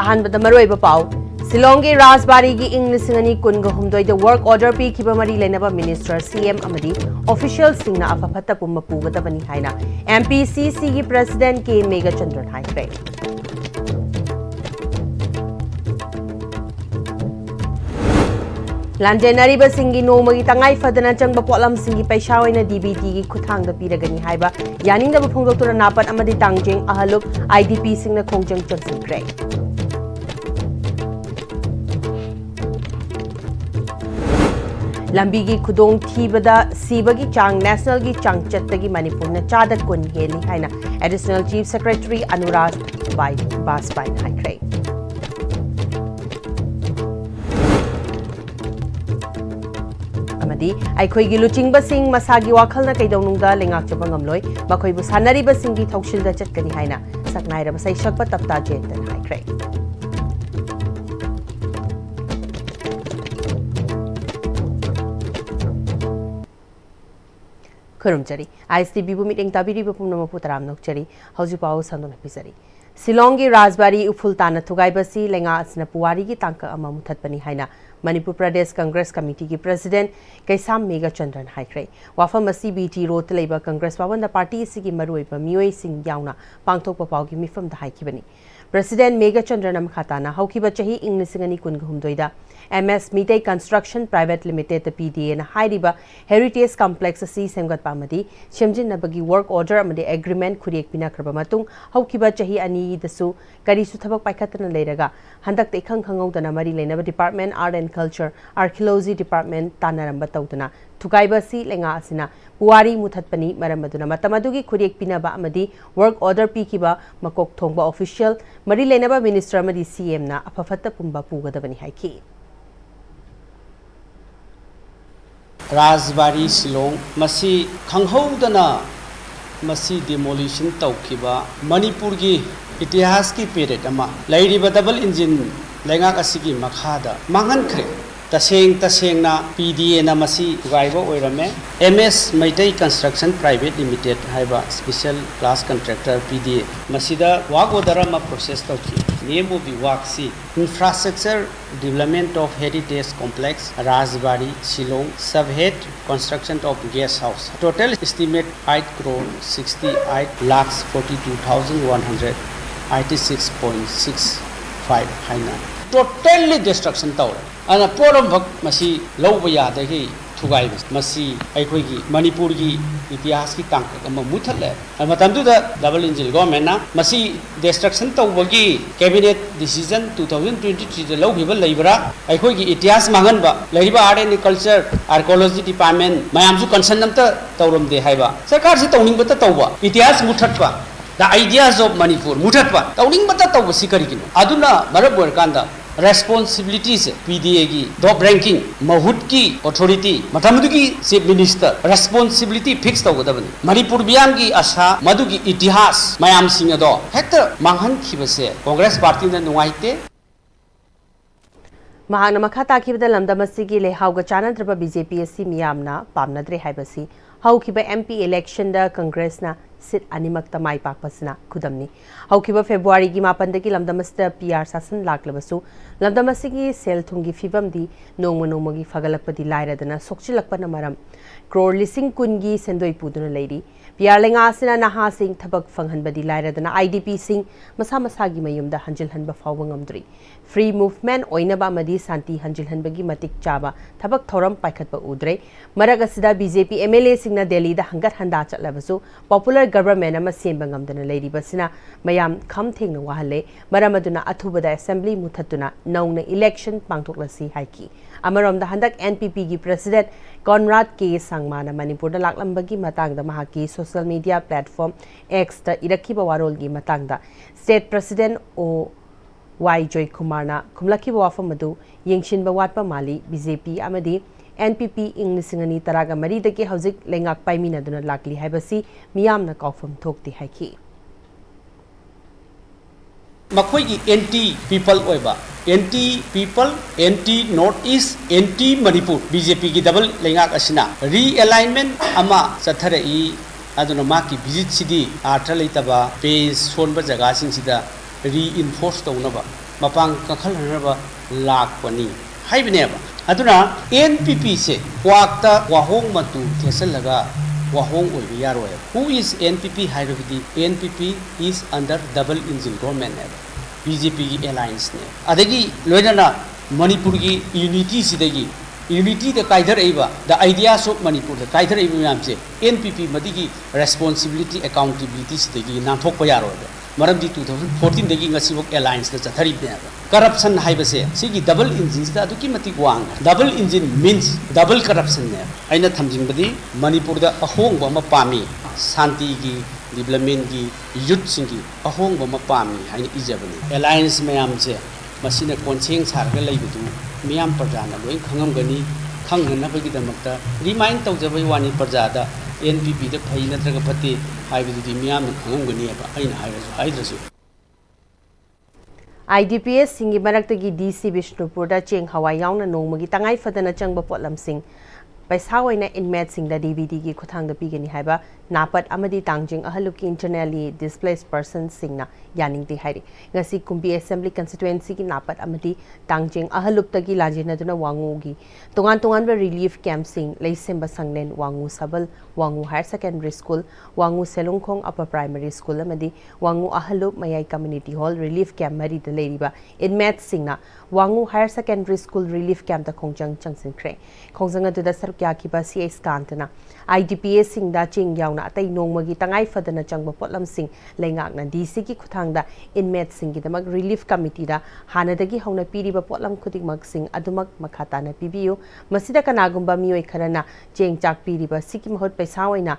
अहनबद मरोइब पाउ सिलोंगे राजबारी की इंग लिसिंगनी कुनगा हुमदोइद वर्क ऑर्डर पी खिबा मरी लेनबा मिनिस्टर सीएम अमदी ऑफिशियल सिंगना अफफत पुम पुगदबनी हाइना एमपीसीसी की प्रेसिडेंट के मेगा चंद्रन हाइख्रे लांजेनरीब सिंगी नोमगी तंगाई फदना चंगब पोलम सिंगी पैसा होइना डीबीटी की खुथांग पीरगनी हाइबा यानिंगदब फोंदोक्तुना नापन अमदी तांगजेंग अहलुक आईडीपी सिंगना खोंगजंग चंगसिंख्रे लंबी की खुदोंग थीबदा सीबगी चांग नेशनल की चांग चत्तगी मणिपुर ने चादत कुन हेली हाइना एडिशनल चीफ सेक्रेटरी अनुराग बासपाइन हाइख्रे अमदी आइखोइगी लुचिंगबसिंग मसागी वाखलना कैदौनुंगदा लेंगाकचबा ngamloi मखोइबु सानरिबसिंगी थौसिलदा चटकनी हाइना सकनाइरब सैशकबा तप्ता जेतन हाइख्रे खुरुमचरी आईएसटीबी मीटिंग ताबीरीब पुनमपु तराम नोकचरी हौजिपाव संदोन पिसरी सिलोंगी राजबारी उफुल ताना थुगाइबसी लेंगा असना पुवारी की तांका अमा मुथतपनी हाइना मणिपुर प्रदेश कांग्रेस कमिटी की प्रेसिडेंट कैसाम मेगा चंद्रन हाइख्रे वाफम असी बीटी रोड लेबा कांग्रेस पावन पार्टी की मरुइबा मियोई सिंग यावना पांगथोकपा पावगी मिफम दा हाइखिबनी प्रेसिडेंट मेगा चंद्रन खाताना हौखिबा चही इंग लिसिंगनी कुनगहुमदोइदा MS Meitei construction private limited PDA ना हाइरिबा हेरिटेज कॉम्प्लेक्स असी सेमगतपा अमदी सेमजिनबगी वर्क ऑर्डर अमदी एग्रीमेंट खुरियक पिनाख्रबा मतुंग हौखिबा चही अनी दसु करिसु थबक पाइखतना लेरगा हंदक इखंग खंगौदना मरी लेनबा department art and culture archaeology department तानारंबा तौदना थुगाइबसी लेंगा असिना पुवारी मुथतपनी मरमदुना मतमदुगी खुरियक पिनबा अमदी वर्क ऑर्डर पीखिबा मकोक थोंगबा ऑफिशियल मरी लेनबा मिनिस्टर अमदी सीएम ना अफफत पुंबा पुगदबनी हाइखी राजबारी सिलोंग मसी खंगहौदना मसी डिमोलिशन तौखिबा मणिपुर की इतिहास की पीरियड अमा लैरिबा डबल इंजिन लेंगाक असिगी मखादा मांगनख्रे तसेंगना पीडीए ना मसी गाइबा ओइरमे MS Meitei construction private limited हाइबा special class contractor PDA मसीदा वाक ऑर्डर अमा प्रोसेस तौखि नेम ऑफ द वर्क सी infrastructure development of heritage complex Rajbari Shillong subhead construction of guest house total estimate 8 crore 68 lakhs 42,186.65 हाइना टोटली डिस्ट्रक्शन तौर अना पोरम भक मसी लौब यादगी थुगाई मसी अखोगी मणिपुर की इतिहास की तांक अमा मुथले मतंदुदा डबल इंजिन गवर्नमेंट ना मसी डिस्ट्रक्शन तौबगी कैबिनेट डिसीजन 2023 द लौबिबा लेबरा अखोगी इतिहास मांगनबा लेरिबा art and culture archaeology department मयामसु कंसर्न नमता तौरमदे हाइबा सरकार से तौनिंगबता तौबा इतिहास मुथतबा द आइडियाज ऑफ मणिपुर मुथतबा तौनिंगबता तौबा सिकरिगिनो अदुना मरब वरकांदा रेस्पॉन्सिबिलिटीज पीडीए की टॉप रैंकिंग महुत की अथॉरिटी मतमदुगी चीफ मिनिस्टर रेस्पॉन्सिबिलिटी फिक्स तौगदबनी मणिपुर बियाम की आशा मधुगी इतिहास मयाम सिंह अदो हेक्टर मांगहन खिबसे कांग्रेस पार्टी ने नुवाइते महाना मखा ताखिबदा लमदमसी लेहाउगा चानद्रब बीजेपी असि मियामना पामनद्रे हाइबसी हौखिबा एमपी इलेक्शन दा कांग्रेस ना सिट अनिमक्ता माई पाकपसना खुदमनी हौखिबा फेब्रुआरी की मापनदगी लमदमसदा पीआर शासन लाक्लबसु लमदमसीगी सेल थुंगी फिबमदी नोंमगी फगलकपदी लाइरदना सोक्चिलकपना मरम क्रोर लिसिंग कुनगी सेंदोई पुदुना लेरी पीआर लेंगासिना नहा सिंह थबक फंगहनबदी लाइरदना आईडीपी सिंह मसा मसागी मयुमदा हंजिलहनबा फावबा ngamdri फ्री मूवमेंट ओइनबा मदी शांति हंजिलहनबगी मतिक चाबा थबक थौरम पाइखतबा उद्रे मरग असिदा बीजेपी एमएलए सिंगना दिल्ली दा हंगत हंदा चलबसु पॉपुलर गवर्नमेंट अमा सेंबा ngamdana लेरिबसिना मयाम खम थेंगना वाहले मरमदुना अथुबदा असेंबली मुथतुना नौना इलेक्शन पांगथोकलसी हाइकी अमरोमदा हंदक एनपीपी की प्रेसिडेंट कॉनराड के सांगमाना मणिपुर लाक्लंबगी मतंगदा महाकी सोशल मीडिया प्लेटफॉर्म एक्स दा इरखिबा वारोलगी मतंगदा state president O Y Joy कुमारना खुमलखिबा वाफम मदु येंगशिनबा वाटपा माली बीजेपी अमदी एनपीपी इंग लिसिंगनी तरागा मरीदगी हौजिक लेंगाक पाइमिनादुना लाकली हाइबसी मियामना कौफम थोकती हाइकी मखोई की एंटी पीपल ओइबा anti people anti north east anti Manipur BJP की डबल लेंगाक असिना रीअलाइनमेंट अमा चथरई अदुना माकी विजिट सिदी आर्थ लेतबा पेज सोनबा जगह सिंसिदा reinforce तौनबा mapang kakhalhanaba lakpani haibneba aduna NPP se kwakta wahong matu thesalaga wahong oibi yaroi who is NPP hairabidi NPP is under double engine government BJP alliance ne adagi loinana Manipur gi unity sidagi unity the kaidar aiba the ideas of Manipur the kaidar aiba namse NPP madigi responsibility accountability sidagi nanthokpa yaroi maramdi 2014 dagi ngasibok alliance na chathari ne corruption haibase sigi double engines da aduki mati wang double engine means double corruption ne aina thamjingbadi Manipur da ahongba ma pami santi gi development gi youth singi ahongba ma pami haina ijabani alliance mayam se masina konseng sarga leibudu miyam parjana loi khangamgani khangnabagi damakta remind tawjabai wani parjada NPP da phai natraga phati haibudi miyam khangamgani aba aina hairasu IDPS singi maraktagi DC Bishnupurda cheng hawai yauna nongmagi tangai fadana changba potlam sing paisa oina inmate sing da DVD gi khuthang da pigani haiba napat amadi tangjing ahaluki internally displaced persons singna yaning ti hairi ngasi kumbi assembly constituency gi napat amadi tangjing ahalup tagi lajina duna wangu gi tongan ba relief camp sing leisemba sangnen wangu sabal wangu higher secondary school wangu selungkhong upper primary school amadi wangu ahalup mayai community hall relief camp mari da leiriba inmate singna wangu higher secondary school relief camp da khongjang changsin kre khongjang adu da sarkya ki ba CS kantana IDPS sing da ching yauna atai nongmagi tangai fadana changba potlam sing leingak na DC ki khuthang da inmate sing gi damak relief committee da hanadagi hauna piriba potlam khudikmak sing adumak makhata na pibiyo masida kanagumba mioi kharana cheng chak piriba siki mahot paisa oina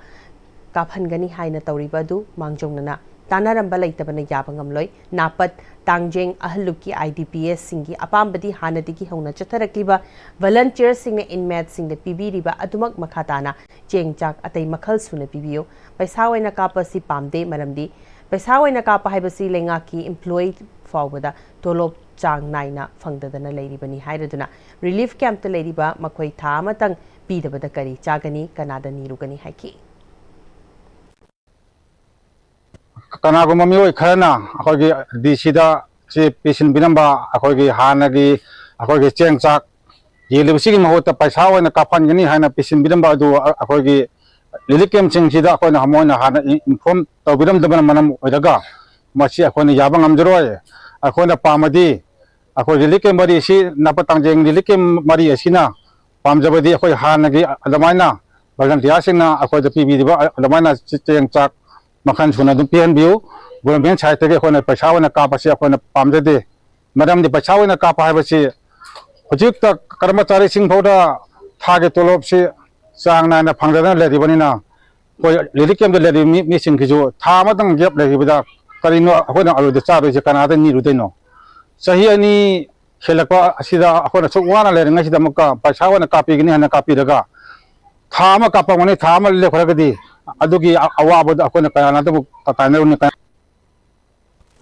kaphan haina tawriba du mangjongna tanaramba leitabana yaba ngamloi napat tangjeng ahaluki IDPS singi apambadi hanadigi hauna chatharakliba volunteer singna inmate singda pibiriba adumak makhatana chengchak atai makhal suna pibiyo paisa oina kapasi pamde maramdi paisa oina kapa haibasi lengaki employee fawbada tolop chang naina fangdadana leiribani hairaduna relief camp ta leiriba makhoi tha amatang pidabada kari chagani kanada nirugani haiki Kanaguma mioi kharana akogi DC da si pisin binamba akogi hanagi akogi chengchak yelibsi gi mahota paisa oina kaphan gani hana pisin binamba adu akogi lilikem chengsi da akoina hamoina hana inform tawbiram dabana manam oidaga masi akoina yaba ngamjroi akoina pamadi akoi lilikem mari si napatang jeng lilikem mari asina pamjabadi akoi hanagi adamaina volunteer singna akoi da PB diba adamaina chengchak makan suna dum PNBU government side tege khona paisa wana kapa si khona pamjade madam di paisa wana kapa haibasi hojik ta karmachari sing phoda thage tolop si sang na na phangdana leribani na koi lilikem de leri mi sing kijo tha madang gap leribada karino khona alu de charu je kanada ni rudeno sahi ani khelakwa asida khona chukwana leringa sida makka paisa wana kapi gini hana kapi daga thama kapa mane thama le khoragadi adugi awabada akona kana da tatanaruni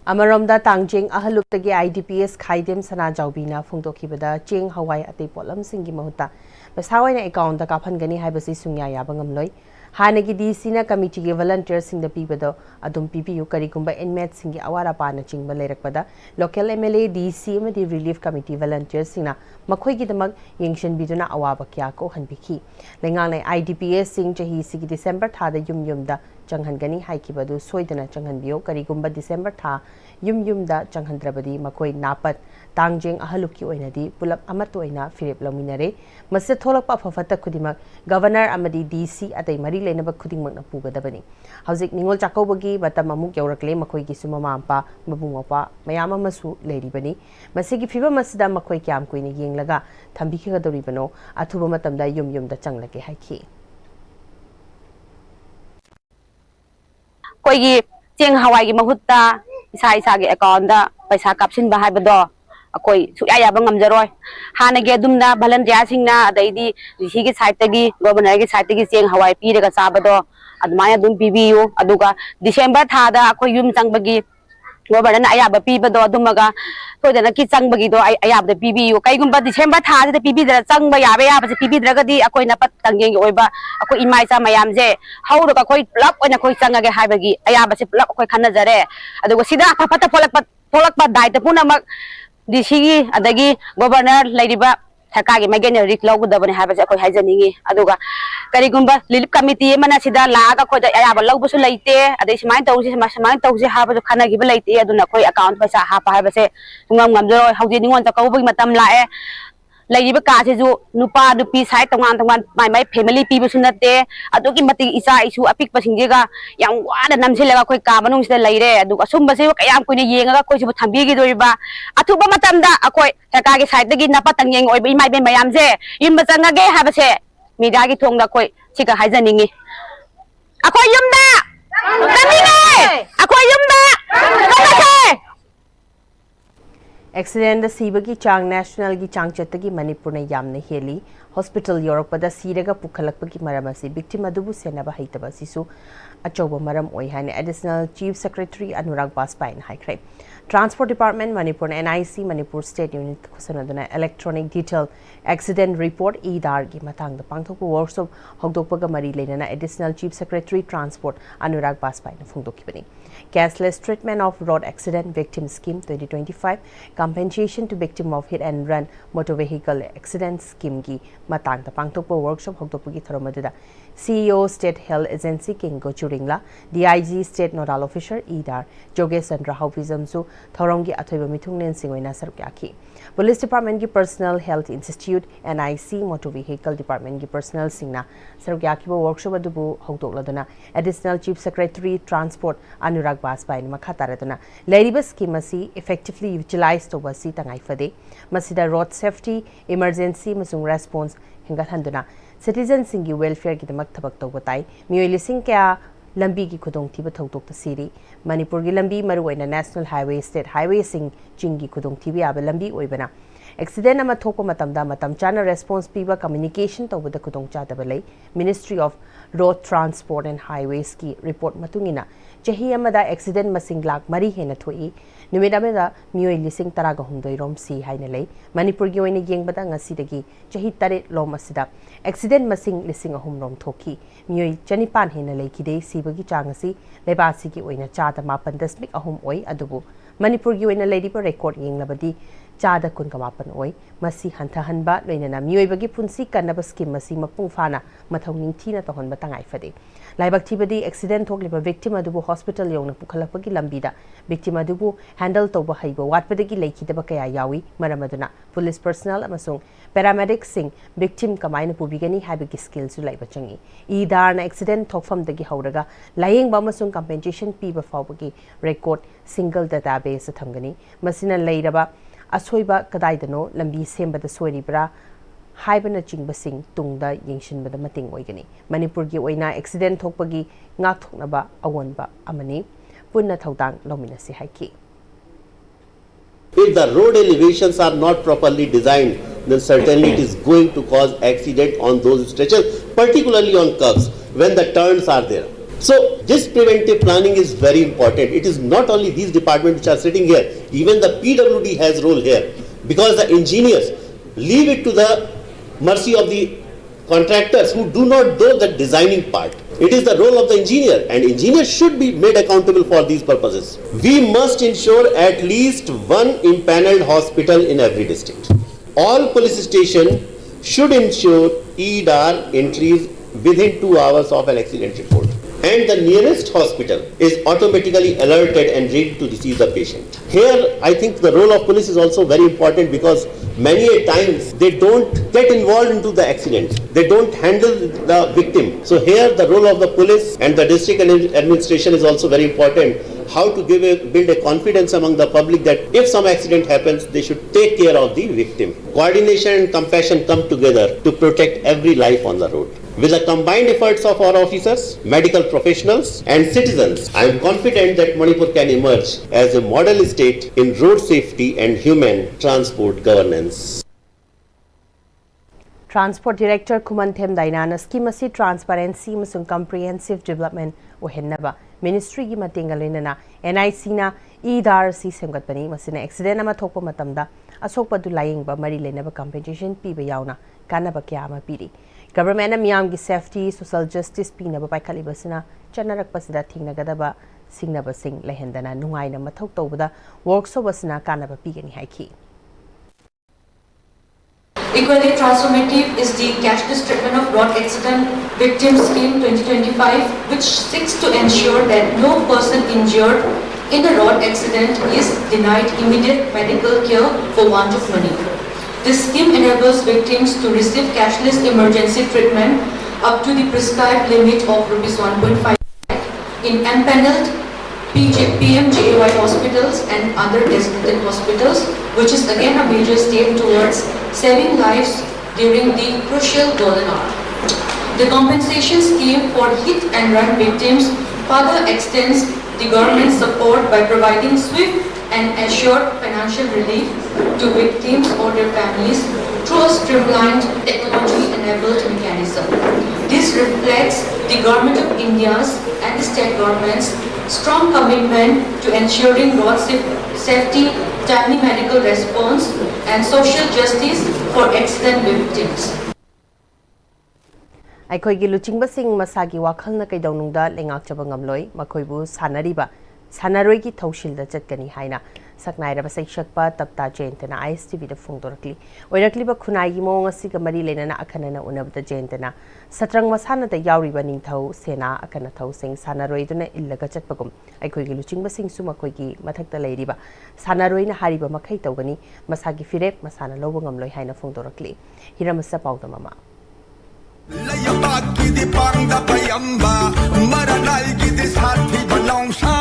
Amaromda tangjeng ahaluptagi IDPS khaidem sana jaubina phungdokhibada cheng hawai atei polam singi mahuta pasawaina account da kaphan gani haibasi sungya yabangam loi hanagi DC na committee ge volunteer sing da pibado adum PPU karigumba inmate singi awara pana chingba leirakpada local MLA DC amadi relief committee volunteer singna makhoi gi damak yengshan biduna awaba kya ko hanbikhi lengang nai IDPS sing chahi sigi December tha da yum da changhan gani haikibadu soidana changhan biyo karigumba December tha yum da changhandrabadi makhoi napat tangjeng ahalupki oinadi pulap amat oina firep lominare mase tholakpa phafata khudimak governor amadi DC atai mari leinaba khudingmak na pugadabani hauzik ningol chakobagi batam amuk yaurakle makhoi gi sumama ampa mabungapa mayama masu leiribani masigi fiba masida makhoi kyam koine yenglaga thambikhiga doribano athuba matamda yum da changlake haiki koigi cheng hawai gi mahutta isa gi account da paisa kapsin ba haibado akoi suya yaba ngamjaroi hana ge dumna volunteer singna adaidi rishi gi side tagi governor gi side tagi cheng hawai piraga sabado admaya dum PBU aduga December tha da akoi yum changbagi governor na ayaba pibado adumaga soidana ki changbagi do ayaba PBU kaigumba December tha da PB da changba yaba yaba PB dragadi akoi na pat tangjeng gi oiba akoi imai cha mayam je hauruga koi lap oina koi changage haibagi ayaba se lap koi khanna jare aduga sida phapata tholakpa daita punamak DC gi adagi governor lairiba सरकार की मैगेन रिक लौगदबने हाबसे अखोय हाइजनिंगी अदुगा करिगुंबा लिलिप committee मना सिदा लागा खोय अयाबा लौबसु लैते अदै सिमाइन तौसी समाइन तौसी हाबसु खानागिबा लैते अदुना खोय account पैसा हापा हाबसे तुंगम ngamjoro हौजे निंगोन तकौबगी मतम लाए लैरिबा कासेजु नुपा नुपी साइ तोंगान तोंगान माइ माइ फैमिली पीबसु नते अदुगी मति इसा इसु अपिक पसिंजेगा याम वादा नमसिलेगा खोय का मनुंगसिदा लैरे अदुगा सुंबसे कयाम कोइने येंगा खोयसु थंबीगी दोइबा अथुबा मतमदा अखोय सरकार की साइड की नपा तंगेंग ओइबा इमाइ बे मयाम से युम चंगगे हाबसे मीडिया की थोंदा खोय सिका हाइजनिंगी अखोय युमदा तमिगे अखोय युमदा तमसे एक्सीडेंट सीबगी चांग नेशनल की चांग चतगी मणिपुर ने यामने हेली हॉस्पिटल योरकपदा सीरगा पुखलकपगी मरम असी विक्टिम अदुबु सेनबा हैतबा सिसु अचौबा मरम ओइ हाने एडिशनल चीफ सेक्रेटरी अनुराग बाजपाइन हाइख्रे transport department Manipur NIC Manipur state unit खुसनदुना इलेक्ट्रॉनिक डिटेल एक्सीडेंट रिपोर्ट ईदार की मतंग पांगथोक वर्कशॉप हौदोकपगा मरी लेना additional chief secretary transport Anurag बाजपाइन फोंदोकिबनी cashless treatment of road accident victim scheme 2025 compensation to victim of hit and run motor vehicle accident scheme की मतंग पांगथोक वर्कशॉप हौदोकपगी थरोमदुदा CEO State Health Agency King Gochuringla DIG State Nodal Officer Idar Jogesh Chandra Haupizamsu Thoronggi Athoiba Mithungnen Singoina Sarkyaki Police Department ki Personal Health Institute NIC Motor Vehicle Department ki Personal Singna Sarkyaki workshop adubu haudoladuna Additional Chief Secretary Transport Anurag Baजपाइन makataraduna Lairiba scheme asi effectively utilized to basi tangai fade masida road safety emergency masung response hingathanduna citizen singi welfare ki damak thabak tawba tai mioi lising kya lambi ki khudong thiba thautok ta siri manipur gi lambi maruina national highway state highway sing jingi khudong thibi aba lambi oibana accident ama thokpa matamda matam chana response piba communication tawba da khudong cha daba lei ministry of road transport and highways ki report matungina chahi amada accident masing lak mari hena thoi numidameda mioi lising taraga humdoi rom si haina lei manipur gi oina yengbada ngasi dagi chahi tare lom asida accident masing lising ahum rom thoki mioi chanipan hena lei ki dei sibagi changasi lebasi gi oina chada mapan dasmik ahum oi adubu manipur gi oina leidiba record yenglabadi chada kun kamapan oi masi hantha hanba loinana mioi bagi punsi kanaba scheme masi mapung fana mathau ningthina to honba tangai fade laibak thibadi accident thokliba victim adubu hospital yongna pukhalapagi lambida victim adubu handle toba haiba watpadagi leikidaba kaya yawi maramaduna police personnel amasung paramedics sing victim kamaina pubigani habigi skills su laiba changi idarna accident thokfam dagi hauraga layeng ba amasung compensation piba fawbagi record single database thamgani masina leiraba asoiba kadaidano lambi sembada soiribra haibana chingbasing tungda yengshinbada mating oigani manipur gi oina accident thokpagi ngak thoknaba awonba amani punna thaudang lominasi haiki If the road elevations are not properly designed, then certainly it is going to cause accident on those stretches, particularly on curves when the turns are there. So this preventive planning is very important. It is not only these departments which are sitting here, even the PWD has role here, because the engineers leave it to the mercy of the contractors who do not do the designing part. It is the role of the engineer, and engineers should be made accountable for these purposes. We must ensure at least one impaneled hospital in every district. All police stations should ensure EDAR entries within 2 hours of an accident report. And the nearest hospital is automatically alerted and ready to receive the patient. Here, I think the role of police is also very important, because many a times they don't get involved into the accident. They don't handle the victim. So here, the role of the police and the district administration is also very important. How to build a confidence among the public that if some accident happens, they should take care of the victim. Coordination and compassion come together to protect every life on the road. With the combined efforts of our officers, medical professionals and citizens, I am confident that Manipur can emerge as a model state in road safety and human transport governance. Transport Director Kumanthem Dainana scheme asi transparency amasung comprehensive development ohennaba ministry gi matenga loinana NIC na EDAR si semgatpani masina accident ama thokpa matamda asokpa du layengba mari lenaba compensation piba yauna kanaba kya ama piri government na miyam gi safety social justice pinaba paikhali basina chanarak pasida thingnagadaba singnaba sing lehendana nungai na mathok tobada workshop basina kanaba pigani haiki Equally transformative is the cashless treatment of road accident victims scheme 2025, which seeks to ensure that no person injured in a road accident is denied immediate medical care for want of money. This scheme enables victims to receive cashless emergency treatment up to the prescribed limit of Rs 1.5 lakh in empaneled Pm-Istv hospitals and other designated hospitals, which is again a major step towards saving lives during the crucial golden hour. The compensation scheme for hit and run victims further extends the government's support by providing swift and assured financial relief to victims or their families through a streamlined technology-enabled mechanism. This reflects the Government of India's and the state government's strong commitment to ensuring road safety, timely medical response, and social justice for accident victims. ꯑꯩꯈꯣꯏꯒꯤ ꯂꯨꯆꯤꯡꯕꯁꯤꯡ ꯃꯁꯥꯒꯤ ꯋꯥꯈꯜꯅ ꯀꯩꯗꯧꯅꯨꯡꯗ ꯂꯩꯉꯥꯛꯆꯕ ꯉꯝꯂꯣꯏ ꯃꯈꯣꯏꯕꯨ ꯁꯥꯟꯅꯔꯤꯕ ꯁꯥꯟꯅꯔꯣꯏꯒꯤ ꯊꯧꯁꯤꯜꯗ ꯆꯠꯀꯅꯤ ꯍꯥꯏꯅ ꯁꯛꯅꯥꯏꯔꯕ ꯁꯩꯁꯛꯄ ꯇꯞꯇꯥ ꯖꯌꯟꯇꯅ ISTVꯗ ꯐꯣꯡꯗꯣꯔꯛꯂꯤ ꯑꯣꯏꯔꯛꯂꯤꯕ ꯈꯨꯟꯅꯥꯏꯒꯤ ꯃꯑꯣꯡ ꯑꯁꯤꯒ ꯃꯔꯤ ꯂꯩꯅꯅ ꯑꯈꯟꯅꯅ ꯎꯅꯕꯗ ꯖꯌꯟꯇꯅ ꯁꯇ꯭ꯔꯪ ꯃꯁꯥꯟꯅꯗ ꯌꯥꯎꯔꯤꯕ ꯅꯤꯡꯊꯧ ꯁꯦꯅꯥ ꯑꯀꯟꯅꯊꯧꯁꯤꯡ ꯁꯥꯟꯅꯔꯣꯏꯗꯨꯅ ꯏꯜꯂꯒ ꯆꯠꯄꯒꯨꯝ ꯑꯩꯈꯣꯏꯒꯤ ꯂꯨꯆꯤꯡꯕꯁꯤꯡꯁꯨ ꯃꯈꯣꯏꯒꯤ ꯃꯊꯛꯇ ꯂꯩꯔꯤꯕ ꯁꯥꯟꯅꯔꯣꯏꯅ ꯍꯥꯏꯔꯤꯕ ꯃꯈꯩ ꯇꯧꯒꯅꯤ ꯃꯁꯥꯒꯤ ꯐꯤꯔꯦꯞ ꯃꯁꯥꯅ ꯂꯧꯕ ꯉꯝꯂꯣꯏ ꯍꯥꯏꯅ ꯐꯣꯡꯗꯣꯔꯛꯂꯤ ꯍꯤꯔꯃꯁ ꯄꯥꯎꯗꯝ ꯑꯃ Layabaki pangda payamba maranai di sathi balongsa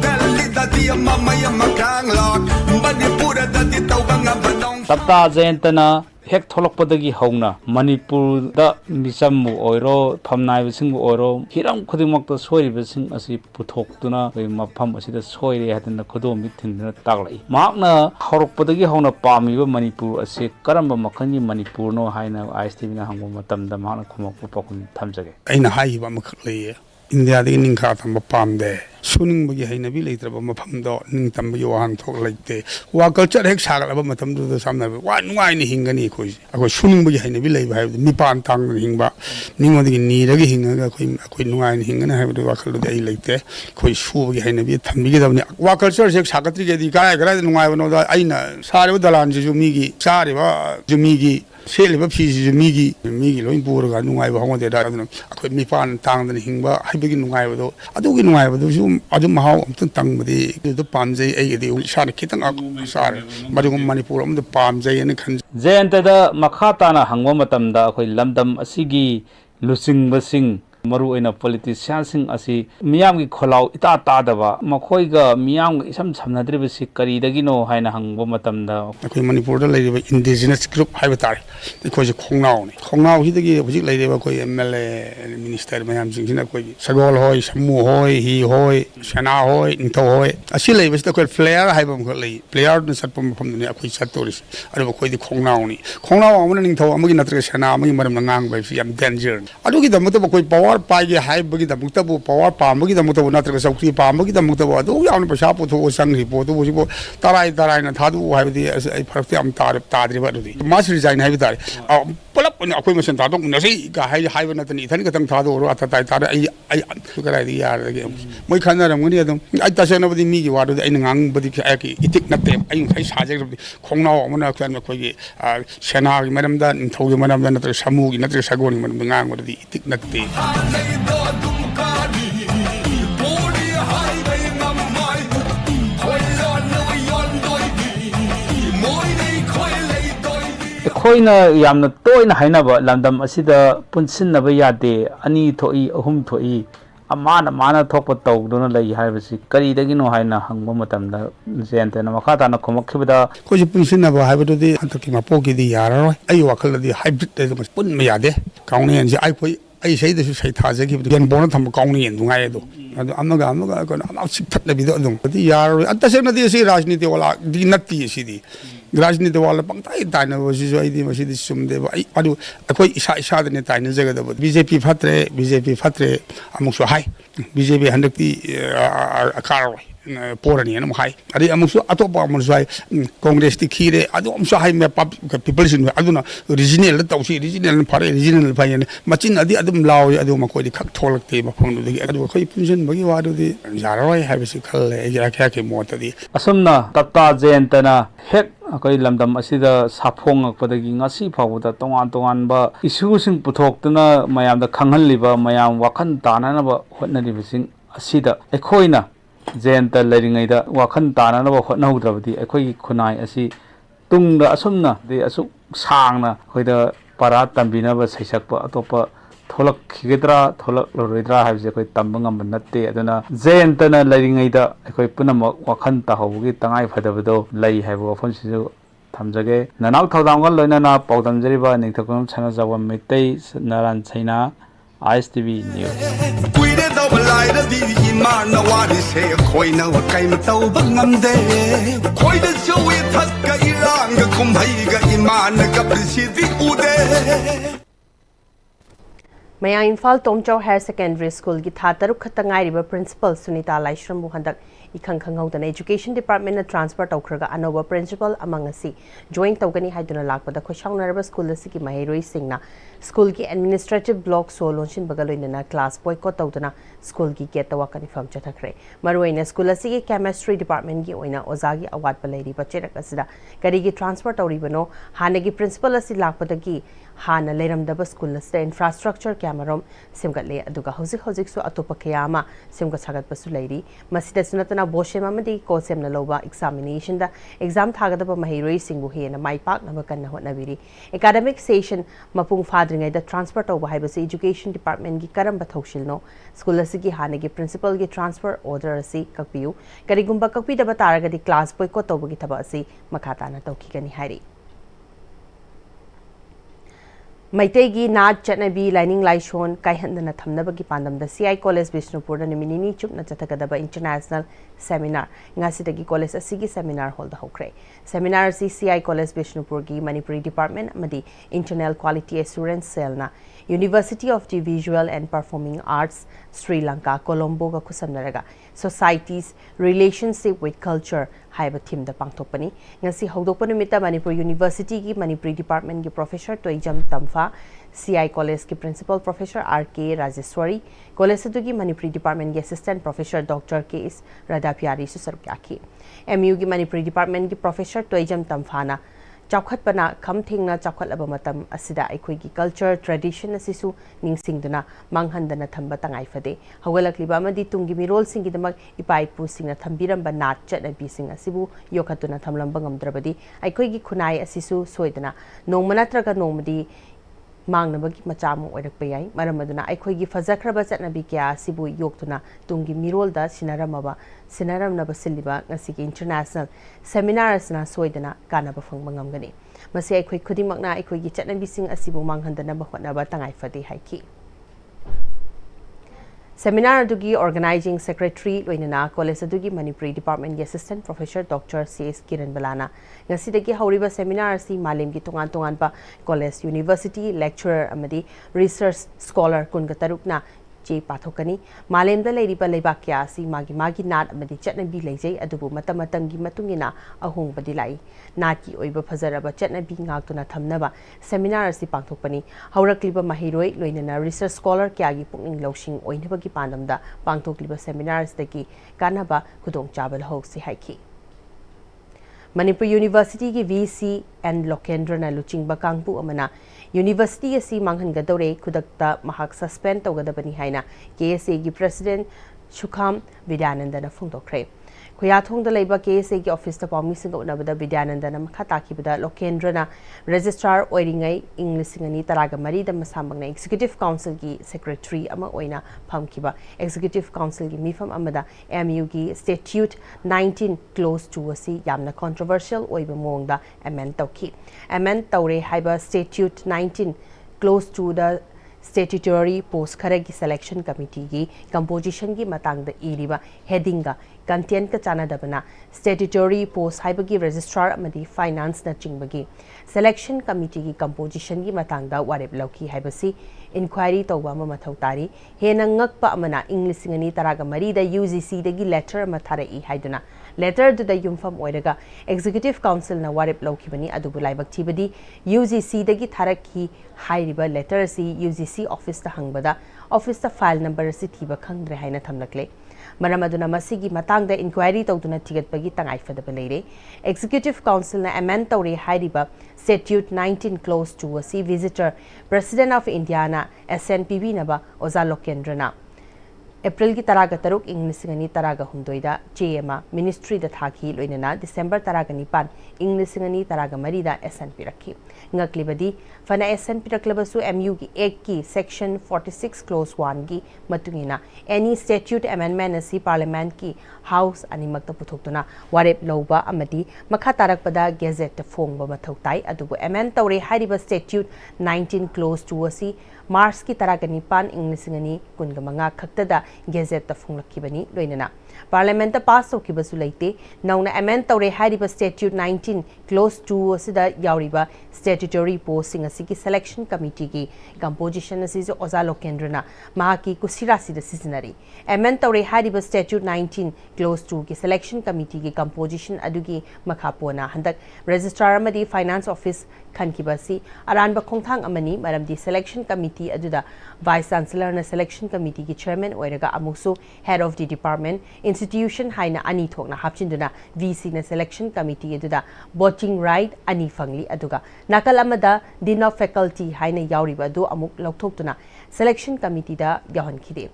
Delhi da di mamaya makanglok Manipura da di tawanga balongsa Tapta Jayantana hek tholokpadagi hauna Manipur da misammu oiro phamnaibasingbu oiro hiram khudingmakta soiribasing asi puthoktuna mafam asida soire hadana khodomi thindna taglai mahakna horokpadagi hauna pamiba Manipur asi karamba makhani Manipur no haina ISTV na hangbo matamda mahakna khumokpu pakun thamjage aina haiba makhak leiye India de ningkha tamba pamde suning bagi haina bi leitraba mafam do ning tamba yo han thok leite wa culture hek sagalaba matam du samna wa nuai ni hingani khoi akoi suning bagi haina bi leiba hai mi pan tang hingba ningodi ni ragi hinga akoi nuai ni hingana hai wa khal do ai leite khoi su bagi haina bi thambi gi dabni wa culture hek sagatri ge di kai gra nuai bano da aina sare dalan ju mi gi sare ba ju mi gi Seliba Pisi Migi Loin Burga, Nungai, Honda, I could me pan tang than Hingba, I begin Nungai, I do in my Zoom, I don't know how to tongue with the Pamze, the Shana Kitten up, sorry, but Manipur, the Pamze and the country. Jayantana Makhatana Hangwamatamda, Lamdam Asigi, Lusing Basing. Maru ina politicians sing asi miyam gi kholau ita ta dawa makhoiga miyam isam samnadri si kari dagi no haina hangbo matamda akoi Manipur da leiba indigenous group haiba tare ikoi je khongnau hi dagi hujik leiba koi MLA minister mayam sing sina koi sagol hoi samu hoi hi hoi sana hoi nintho hoi asi leiba sta koi player haiba ko lei player na satpam pham ne akoi satoris aro koi di khongnau amuna nintho amagi natra sana amagi maram ngang bai yam danger adu gi damu to koi power Pai hai bagi the muktabu power pamagi the muktabu natraka saukri pamagi the muktabu adu yaun pasa putho sang report to busibo tarai na thadu hai di ai phakti am tadri ba di mas resign hai bidari pulap akoi masan thadu na sei ga hai ba natani than ka tang thadu ro atatai tar ai karai di yar moi khana ramuni adum ai tasana badi mi gi wadu ai ngang badi ki itik natte ai khai sajak khongnao amana khan ma khoi gi sena gi maram da thau gi maram da natra samu gi natra sagoni maram ngang badi itik natte Khoina yamna toina hainaba lamdam asida punsinnaba yade ani thoi ahum thoi amana thokpa tawduna lai haibasi kari dagino haina hangba matamda Jayantana Makhatana khomakhibada ko punsinnaba haibadudi antaki mapoki di yararoi ai wakhal di hybrid de pun me yade kauni anji ai koi ai sei da sei thaje ki gen bona tham kauni en dungai do amaga ko am sip that lebi do dum di yararoi atase na di si rajniti wala di natti si di Rajniti wala pangtai taina wasi jo ai di masi di sumde ba ai adu akoi isa da ne taina jaga da BJP fatre amuk so hai BJP handakti akaroi porani na hai ari amuk so atopa amuk so hai Congress ti khire adu am so hai me people sin aduna regional tawsi regional phare regional phai ne machin adi adum law adu makoi di khak tholak te ma phonu di adu khoi punjin bagi wadu di jaroi hai bisi khal le ya kya ke mot di asumna Tapta Jayantana hek ꯑꯩꯈꯣꯏ ꯂꯝꯗꯝ ꯑꯁꯤꯗ ꯁꯥꯐꯣꯡꯉꯛꯄꯗꯒꯤ ꯉꯁꯤ ꯐꯥꯎꯕꯗ ꯇꯣꯉꯥꯟ ꯇꯣꯉꯥꯟꯕ ꯏꯁꯨꯁꯤꯡ ꯄꯨꯊꯣꯛꯇꯨꯅ ꯃꯌꯥꯝꯗ ꯈꯪꯍꯜꯂꯤꯕ ꯃꯌꯥꯝ ꯋꯥꯈꯜ ꯇꯥꯅꯅꯕ ꯍꯣꯠꯅꯔꯤꯕꯁꯤꯡ ꯑꯁꯤꯗ ꯑꯩꯈꯣꯏꯅ ꯖꯌꯟꯇ ꯂꯩꯔꯤꯉꯩꯗ ꯋꯥꯈꯜ ꯇꯥꯅꯅꯕ ꯍꯣꯠꯅꯍꯧꯗ꯭ꯔꯕꯗꯤ ꯑꯩꯈꯣꯏꯒꯤ ꯈꯨꯟꯅꯥꯏ ꯑꯁꯤ ꯇꯨꯡꯗ ꯑꯁꯨꯝꯅ ꯑꯁꯨꯛ ꯁꯥꯡꯅ ꯑꯩꯈꯣꯏꯗ ꯄꯔꯥ ꯇꯝꯕꯤꯅꯕ ꯁꯩꯁꯛꯄ ꯑꯇꯣꯞꯄ ꯊꯣꯛꯂꯛꯈꯤꯒꯗ꯭ꯔꯥ ꯊꯣꯛꯂꯛꯂꯔꯣꯏꯗ꯭ꯔꯥ ꯍꯥꯏꯕꯁꯦ ꯑꯩꯈꯣꯏ ꯇꯝꯕ ꯉꯝꯕ ꯅꯠꯇꯦ ꯑꯗꯨꯅ ꯖꯌꯟꯇꯅ ꯂꯩꯔꯤꯉꯩꯗ ꯑꯩꯈꯣꯏ ꯄꯨꯝꯅꯃꯛ ꯋꯥꯈꯜ ꯇꯥꯍꯧꯕꯒꯤ ꯇꯉꯥꯏꯐꯗꯕꯗꯣ ꯂꯩ ꯍꯥꯏꯕ ꯋꯥꯐꯝꯁꯤꯁꯨ ꯊꯝꯖꯒꯦ ꯅꯅꯥꯎ ꯊꯧꯗꯥꯡꯒ ꯂꯣꯏꯅꯅ ꯄꯥꯎꯗꯝꯖꯔꯤꯕ ꯅꯤꯡꯊꯧꯈꯣꯡ ꯁꯅꯥꯖꯥꯎꯕ ꯃꯩꯇꯩ ꯅꯔꯥꯟ ꯁꯩꯅꯥ ISTV ꯅ꯭ꯌꯨꯁ ꯀꯨꯏꯔꯦꯗꯧꯕ ꯂꯥꯏꯔꯗꯤ ꯏꯃꯥꯅ ꯋꯥꯔꯤꯁꯦ ꯑꯩꯈꯣꯏꯅ ꯀꯩꯝ ꯇꯧꯕ ꯉꯝꯗꯦ ꯑꯩꯈꯣꯏꯗꯁꯨ ꯏꯊꯛꯀ ꯏꯔꯥꯡꯒ ꯀꯨꯝꯍꯩꯒ ꯏꯃꯥꯅ ꯀꯞꯄꯤꯁꯤꯗꯤ ꯎꯗꯦ ꯃꯌꯥꯡ ꯏꯝꯐꯥꯜ ꯇꯣꯝꯆꯧ ꯍꯥꯌꯔ ꯁꯦꯀꯦꯟꯗꯔꯤ ꯁ꯭ꯀꯨꯜꯒꯤ ꯊꯥ 6 ꯈꯛꯇ ꯉꯥꯏꯔꯤꯕ ꯄ꯭ꯔꯤꯟꯁꯤꯄꯜ ꯁꯨꯅꯤꯇꯥ ꯂꯥꯏꯁ꯭ꯔꯝꯕꯨ ꯍꯟꯗꯛ इखंग खंगौदना एजुकेशन डिपार्टमेंट ट्रांसफर तौखरगा अनौब प्रिंसिपल अमंगसी ज्वाइन तौगनी हाइदुना लाकपदा खोशाउनरबा स्कूल असिकी महेरोई सिंगना स्कूल की एडमिनिस्ट्रेटिव ब्लॉक सो लोंशिन बगलोइना क्लास बॉयकॉट तौदना स्कूल की गेट तवाकनी फम चथखरे मरुइना स्कूल असिकी केमिस्ट्री डिपार्टमेंट की ओइना ओजागी अवाट पलेरी बचेरक असिदा करीगी ट्रांसफर तौरिबनो हानेगी प्रिंसिपल असी लाकपदगी हाना लेरमदब स्कूल असिदा इंफ्रास्ट्रक्चर कैमरोम सिमगतले अदुगा हौजिक हौजिक सु अतोप खयामा सिमगत सागतपसु लेरी मसिदा सुनतना बोशेम अमदी कोसेमना लौबा एग्जामिनेशन दा एग्जाम थागदब महेरोई सिंगु हेना माइपाक नब कन्ना होटनबिरी एकेडमिक सेशन मपुंग फाद्रिंगै दा ट्रांसफर तौबा हाइबसे एजुकेशन डिपार्टमेंट की करम बथौशिलनो स्कूल असिगी हानेगी प्रिंसिपल की ट्रांसफर ऑर्डर असी ककपियु करिगुंबा ककपिदब तारगदी क्लास बॉयकॉट तौबगी थबा असी मखाताना तौखिगनी हाइरी मैतेगी नाट चटनबी लाइनिंग लाइशोन कायहंदना थमनबगी पांदमदा सीआई कॉलेज बिष्णुपुर निमिनिनी चुपना चथगदब इंटरनेशनल सेमिनार ngasi कॉलेज असिगी सेमिनार हॉल दा होख्रे सेमिनार सी सीआई कॉलेज बिष्णुपुर की मणिपुरी डिपार्टमेंट अमदी इंटरनल क्वालिटी एश्योरेंस सेलना university of the visual and performing arts Sri Lanka Colombo गा खुसमनरगा सोसाइटीज रिलेशनशिप विथ कल्चर हाइबा थीम दा पांगथोपनी ngasi हौदोप निमित्ता मणिपुर यूनिवर्सिटी की मणिपुरी डिपार्टमेंट की professor Toijam Thampha CI college की principal professor R K. Rajeshwari college की मणिपुरी डिपार्टमेंट की assistant professor doctor K S. Radhapyari सरुक याखी एमयू की मणिपुरी डिपार्टमेंट की प्रोफेसर तोइजम तम्फाना चौखटपना खम थेंगना चौखटलब मतम असिदा अखोइगी कल्चर ट्रेडिशन असिसु निंगसिंगदना मांगहंदना थंबा तंगाइफदे हौगलकलिबा अमदी तुंगी मिरोल सिंगिदमक इपाइपु सिंगना थंबिरंबा नाट चटनबी सिंग असिबु योखतुना थमलंबा ngamdrabadi अखोइगी खुनाई असिसु सोइदना नोंमा नत्रगा नोंमदी मांगनबगी मचामु ओइरकपा याई मरम अदुना अखोइगी फजखरबा चटनबी क्या असिबु योक्तुना तुंगी मिरोलदा सिनारमनबा सिलिबा ngasiगी इंटरनेशनल सेमिनार असना सोइदना कानबा फंगबा ngamgani मसे अखोइ खुदिमकना अखोइगी चटनबी सिंग असिबु मांगहंदनबा होटनबा तंगाइफदे हाइकी सेमिनार अदुगी ऑर्गेनाइजिंग सेक्रेटरी लोइनना कॉलेज अदुगी मणिपुरी डिपार्टमेंट की assistant professor doctor C S. Kiran बलाना ngasiदगी हौरिबा सेमिनार असि मालेमगी तोंगान तोंगानबा कॉलेज यूनिवर्सिटी लेक्चरर अमदी रिसर्च स्कॉलर कुनगा तरुकना चे पाथोकनी मालेमदा लेरिबा लेबाक क्या असि मागी मागी नाट अमदी चटनबी लेजै अदुबु मतम मतमगी मतुंगिना अहोंगबदी लाई नाट की ओइबा फजरबा चटनबी ngaktuna thamnaba सेमिनार असि पांथोकपनी हौरक्लिबा महिरोई लोइनना रिसर्च स्कॉलर क्यागी पुकनिंग लौसिंग ओइनबगी पांदमदा पांथोकलिबा सेमिनार असदगी कानबा खुदोंग चाबल हौसी हाइकी मणिपुर यूनिवर्सिटी की वीसी एन लोकेंद्रना लुचिंगबा कांगपु अमना यूनिवर्सिटी असी मांगहनगदौरे खुदक्ता महाक सस्पेंड तौगदबनी हाइना केएसए की प्रेसिडेंट सुखाम विद्यानंदना फोंदोखरे खुयाथोंग लेबा केएसए की ऑफिस पाउमीसिंग उनबदा विद्यानंदना मखा ताकिबदा लोकेंद्रना रजिस्ट्रार ओइरिंगै इंग्लिसिंगनी तरागा मरीदा मसामंगना एग्जीक्यूटिव काउंसिल की सेक्रेटरी अमा ओइना फमकिबा एग्जीक्यूटिव काउंसिल की मिफम अमदा एमयू की स्टैट्यूट 19 क्लोज टू असी यामना कंट्रोवर्शियल ओइबा मोंगदा एमेंड तौकी एमेंड तौरे हाइबा statute 19 clause two the statutory post खरे की सिलेक्शन कमिटी की कंपोजिशन की मतंग इरिबा हेडिंग कंटेंट का चानादबना स्टेट्यूटरी पोस्ट हाइबगी रजिस्ट्रार अमदी फाइनेंस न चिंबगी सिलेक्शन कमिटी की कंपोजिशन की मतंग वारेप लौकी हाइबसी इंक्वायरी तौबा मथौ तारी हेना ngakpa amana इंग्लिसिंगनी तरागा मरीदा यूजीसी दगी लेटर अमा थारई हाइदुना लेटर दुदा युमफम ओइरगा एग्जीक्यूटिव काउंसिल न वारेप लौखिबनी अदुबु लाइबक थिबदी यूजीसी दगी थारकी हाइरिबा लेटर सी यूजीसी ऑफिस ता हंगबदा ऑफिस ता file number C थीबा खंगद्रे हाइना थमलकले Maram aduna masigi matangda inquiry tawduna thigatpagi tangai fadaba leire. Executive Council na amend tawre hairiba Statute 19 Clause 2 asi Visitor President of India na SNPB naba Oza Lokendrana April ki taraga taruk Inglisingani taraga hundoida JMA Ministry da thaki loinana December taraga nipan Inglisingani taraga marida SNP rakhi ngaklibadi fana SNP raklabasu MU ki 1 ki section 46 clause 1 ki matungina any statute amendment asi parliament ki house animakta puthokduna warep loba amadi makha tarakpada gazette phongba mathautai adubu amend tawre hariba statute 19 clause 2 asi Mars ki taraga nipan Inglisingani kunga manga khaktada gazette phonglakibani loinana Parliament pass hokibasu leite nauna amend tawre hariba statute 19 clause 2 asida yauriba statutory posting asiki selection committee ki composition asi Oza Lokendrana mahaki kusirasi da seasonary amend tawre hariba statute 19 clause 2 ki selection committee ki composition adugi makhapona handak registrar amadi finance office khankibasi aranba khongthang amani maramdi selection committee aduda vice chancellor na selection committee ki chairman oiraga amusu head of the department institution haina ani thokna hapchinduna VC na selection committee aduda voting right ani fangli aduga nakal amada dean of faculty haina yauriba do amuk lokthokduna selection committee da yahankhide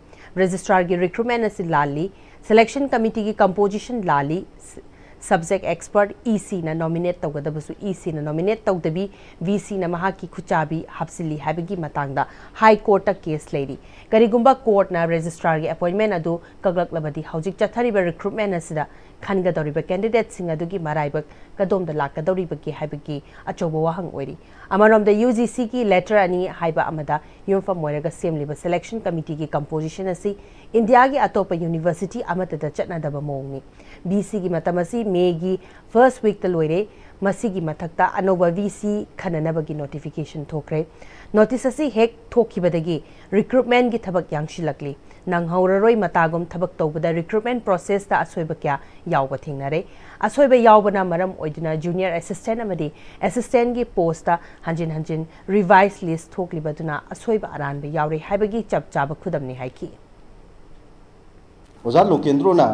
registrar ki recruitment asi lali selection committee ki composition lali subject expert EC na nominate tawgadabasu EC na nominate tawdabi VC na mahaki khuchabi hapsili habigi matangda high court ta case leiri karigumba court na registrar gi appointment adu kaglaklabadi haujik chathariba recruitment asida khangadoriba candidate sing adugi maraibak kadomda lakadoriba ki habigi achoba wahang oiri amarom da UGC ki letter ani haiba amada yumfam moiraga semliba selection committee ki composition asi India ki atopa university amata da chatna daba mongni BC ki matamasi May gi first week ta loire masigi mathakta anoba VC khananabagi notification thokre notice asi hek thokibadagi recruitment gi thabak yangshilakli nanghauraroi matagom thabak tawbada recruitment process ta asoiba kya yawba thingnare asoiba yawbana maram oiduna junior assistant amadi assistant gi post ta hanjin revised list thoklibaduna asoiba aranba yawre haibagi chapchaba khudamni haiki Oza Lokendrona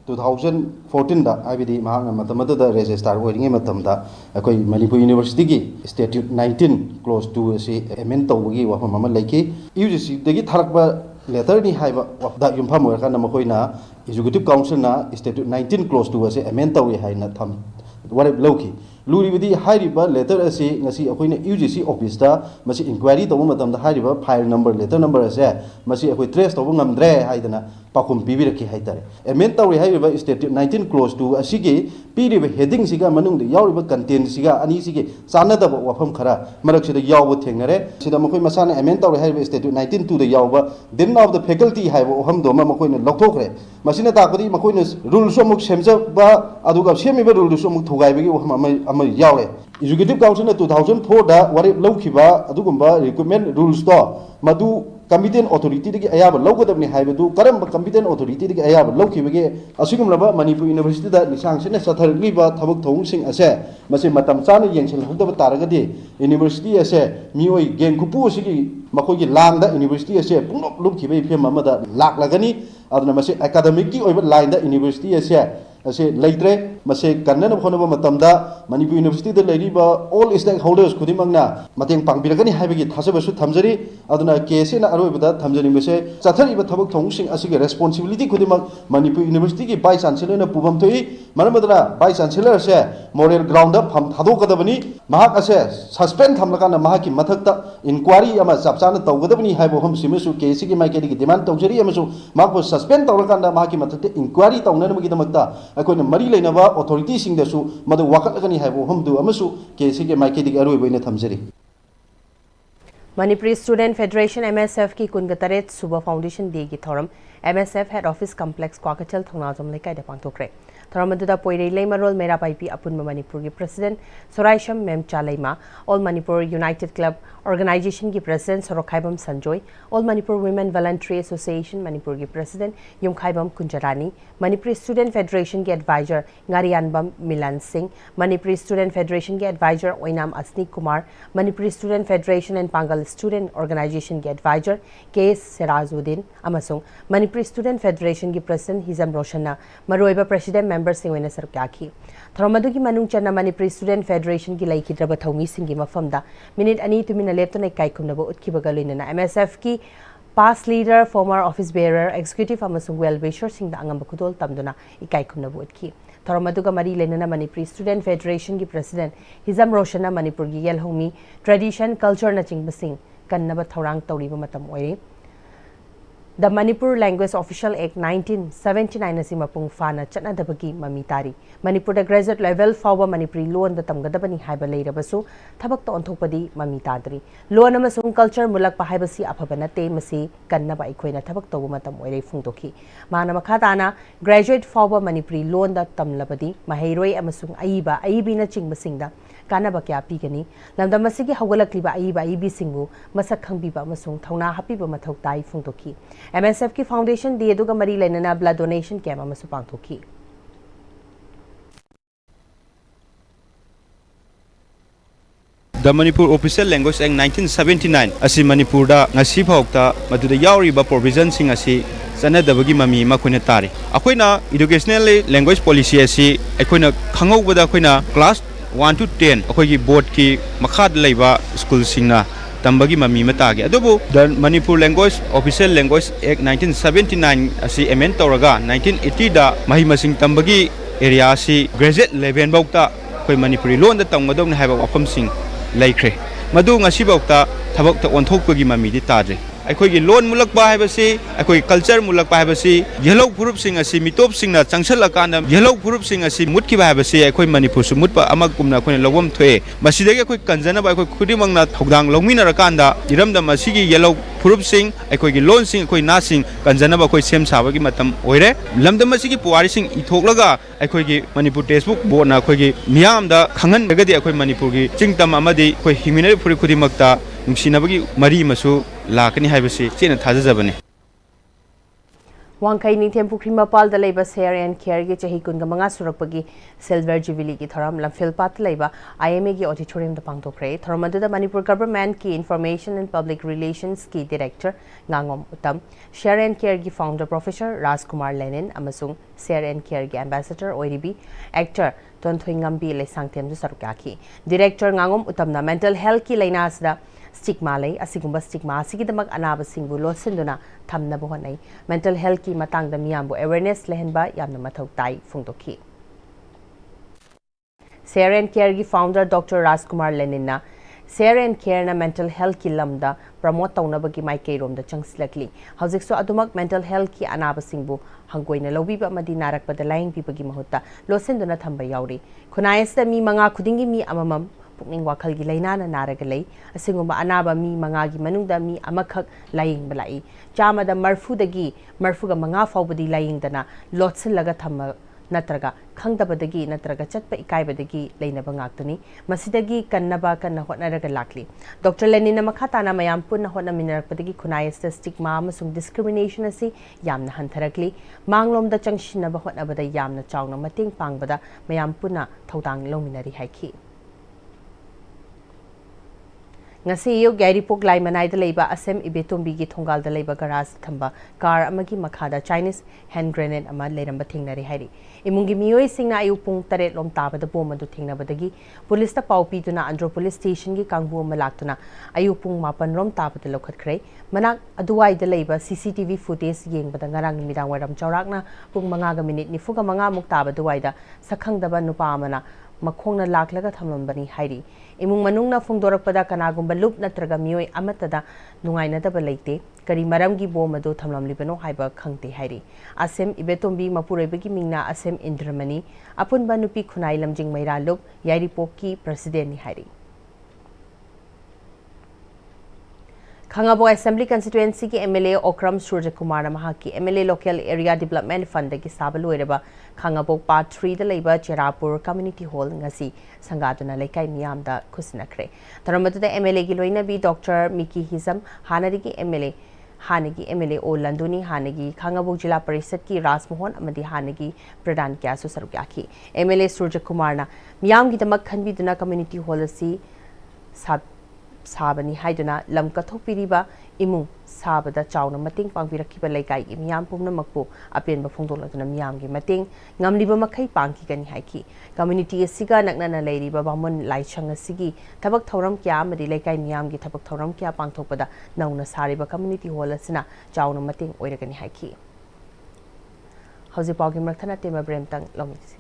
2014 da IBD mahanga matamada da registrar oiringe matamda akoi Manipur University gi statute 19 clause 2 asi amend tawgi wa mama laiki UGC dagi tharakba letter ni haiba da yumpham oirka na makoina executive council na statute 19 clause 2 asi amend tawi haina tham warep lawki luribidi hairiba letter asi ngasi akoina UGC office da masi inquiry tawu matamda hairiba file number letter number ase masi akoi trace tawu ngamdre haidana pakum pibiraki haitare amend tawri haiba statute 19 clause 2 asigi piriba heading siga manung yauriba content siga ani sigi sanadaba wafam khara marak sida yawba thengnare sida makoi masana amend tawri haiba statute 19 2 da yawba then of the faculty haiba oham doma makoi na lokthokre masina takodi makoi na rules amuk semja ba aduga semiba rules amuk thugaibagi oham ama yawre executive council na 2004 da wari lawkhiba adugumba recruitment rules to madu competent authority dagi ayaba lawgadabni haibadu karamba competent authority dagi ayaba lawkhibage asugumlaba Manipur University da lisangsina satharliba thabak thong ase mase matam chana yengsil hudaba taragadi university ase mioi gengkupu sigi makogi langda university ase punglop lubkhibe phem amada laklagani aduna mase academic ki oiba line da university ase leitre mase kannana khonaba matamda Manipur University da leiriba all stakeholders khudimangna mateng pangbiragani haibagi thasabasu thamjari aduna case na aroibada thamjani mase chathariba thabak thongsing asigi responsibility khudimak Manipur University ki vice chancellor na pubam thoi maramadra vice chancellor se moral ground up pham thadokadabani mahak ase suspend thamlakana mahaki mathakta inquiry ama chapchana tawgadabani haibo hom simesu case ki maikedi ki demand tawjari amasu mahak suspend tawlakanda mahaki mathakta inquiry tawnanamagi damakta akoina mari leinaba authority singdasu madu wakatlagani haibo homdu amasu case ki maikedi aroiboina thamjari Manipuri Student Federation MSF ki Kungataret Suba Foundation Day ki thoram MSF Head Office Complex Kwakatel Thongnazom Lekai de pangtokre Tharamadudha Poirei Leimarol Merapaipi Apunma Manipur ki President Soraisham Memcha Leima, All Manipur United Club Organization ki President Sorokhaibam Sanjoy, All Manipur Women Voluntary Association Manipur ki President Yumkhaibam Kunjarani, Manipuri Student Federation ki Advisor Ngarianbam Milan Singh, Manipuri Student Federation ki Advisor Oinam Asni Kumar, Manipuri Student Federation and Pangal Student Organization ki Advisor K.S. Serazuddin, Amasung, Manipuri Student Federation ki President Hizam Roshana, Maroiba President Member Singwena Sarkyaki. Tharamadu ki manung chana Manipuri Student Federation ki Laiki Draba Thawmi Singi Mafamda, Minute Ani to Mina Lepton Kaikumnabo Utkibagalina, MSF ki past leader, former office bearer, executive Amasung well-wisher Singh the Angambakudol Tamduna, Ikaikumnabo Utki. Tharamaduga Mari Lenana Manipuri Student Federation ki President Hizam Roshana Manipur ki Yelhomi, Tradition, Culture na Chingbasing, Kannaba Thorang Tauriba Matam Oire. The Manipur Language Official Act 1979 asi mapung fana chatnadabagi mamitari. Manipur da graduate level fawa Manipuri loan da tamgadabani haiba leirabasu thabak ta onthokpadi mamitadri. Loan amasung culture mulak pa haibasi aphabanate masi kannaba ikoina thabak tawbu matam oire phungdoki. Mana makhatana graduate fawa Manipuri loan da tamlabadi mahairoi amasung aibi na chingbasingda kanaba kya pigani lamdam masigi hawgalakliba aibi singbu masak khangbiba amasung thauna hapiba mathau tai phungdoki. MSF की foundation दिए दुगा मरी लेना blood donation camp अमसु पांगथोकी. The Manipur Official Language Act 1979 asi Manipur da ngasi phawta maduda yauriba provision sing asi sanadabagi mami ma khoina tari akoina educational language policy asi akoina khangobada akoina class 1 to 10 akoigi board ki makhad leiba school singna tambagi mami matage adobu the Manipur Language Official Language Act 1979 asi amend tawraga 1980 da mahi masing tambagi area asi graduate level bauta koi Manipuri loan da tamgadong haiba wafam sing laikre madu ngasi bauta thabak ta onthokpagi mami di tadre अखोई loan मुलक पाइबसी अखोई culture मुलक पाइबसी yellow group सिंग असि मिटोप सिंग ना चंगसल कान yellow group सिंग असि मुटकी पाइबसी अखोई मणिपुर सु मुटपा अमक कुमना अखोई लवम थोए मसिदगे अखोई कंजन बा अखोई खुदिमंगना थौदांग लौमिनर कांदा इरमदा मसिगी येलो ग्रुप सिंग अखोई लोन सिंग अखोई ना सिंग कंजन बा अखोई सेम साबगी मतम ओइरे लमदम मसिगी पुवारी सिंग इथोकलगा अखोई मणिपुर टेक्सटबुक बोर्ड ना अखोई मियामदा खंगन गदी अखोई मणिपुर की चिंगतम अमदी अखोई हिमिनरी फुरी खुदिमक्ता नुंसिनबगी मरी मसु लाकनी हाइबसी चेना थाजजबने Wangkai Nithem Pukri Mapal da leiba Share and Care gi chahi kunga manga surakpagi Silver Jubilee ki thoram lamphil pat leiba IMA gi auditorium da pangtokre thoramadu da Manipur government ki Information and Public Relations ki director Ngangom Uttam Share and Care gi founder Professor Rajkumar Lenin amasung Share and Care gi ambassador OIDB actor Tonthoingambi Lesangthem du sarukaki director Ngangom Uttam na mental health ki lainas da stigma lay asigumba stigma asigidamak anaba singbu losinduna thamnaba honai mental health ki matangda miyambu awareness lehenba yamna mathau tai phungdoki Share and Care gi founder Dr. Rajkumar Lenin na Share and Care na mental health ki lamda promote taunaba gi maikei rom da changslakli hauzik so adumak mental health ki anaba singbu hanggoina lobiba amadi narakpada laing pibagi mahutta losinduna thamba yauri khunayasta mi manga khudingi mi amamam Pukning wakal gi laina na naragalay asingumba anaba mi mangagi manungda mi amakhak laying balai chama da marfuga manga fawbadi laying dana lotsin laga thamma natraga khangdabadagi natraga chatpa ikaibadagi laina bangaktani masidagi kannaba kanna hotnaraga lakli Dr. Lenin na makhatana mayam punna hotna minarakpadagi khunayasta stigma amasung discrimination asi yamna hantarakli manglom da changshinaba hotnabada yamna chawna mating pangbada mayam punna thodang lominari haiki ngasi yo Garipok lai manai da leiba asem ibetombi gi thongal da leiba garage thamba car amagi makhada Chinese hand grenade ama leramba thingnari hairi imungi miyoi singna ayu pung 8 lom taba da bom adu thingnabadagi police ta paupi tuna andro police station gi kangbu ma laktuna ayu pung 8 rom taba da lokhatkhre manak aduwai da leiba CCTV footage yengbada ngarang nimidang waram chawrakna pung 5 minute ni fuga 5 muk taba duwai da sakhangdaba nupa amana makhongna laklaga thamlambani hairi imung manungna phungdorakpada kanagumba lup natraga miyoi amatada nungainadaba leite kari maramgi bom adu thamlamlibano haiba khangte hairi asem ibetombi mapurebagi mingna asem indramani apunba nupi khunai lamjing maira lup Yaripok ki president ni hairi Khangabo Assembly Constituency ki MLA Okram Surya Kumar Mahaki MLA Local Area Development Fund ki sabalu ereba Khangabo Part 3 da leiba Cherapur Community Hall ngasi sangaduna lekai miyam da khusnakre taramatu da MLA ki loina bi Dr. Miki Hizam Hanadi ki MLA Hanagi MLA O Landuni Hanagi Khangabo Jila Parishad ki Rasmohan amadi Hanagi Pradhan kya su sarukya MLA Surya Kumar na miyam ki damak khanbiduna Community Hall si Sabani Haiduna Lam Kathopiriba Imu Sabada Chowna Mating Pangvirakiba Lekai Miam Pumna Makpo Apen Bafungdola Miam Mating Ngamliba Makai Panki Gani Haiki Community Siga Nakna Lady Babamon Lai Changa Sigi Tabak Thoram Kya Madi Lekai Miam Gi Tabak Thoram Kya Pangtopada Nauna Sariba Community Hall Sina Chowna Mating Oiragani Haiki How's Pagi Martana Tema Bremtang Lomisi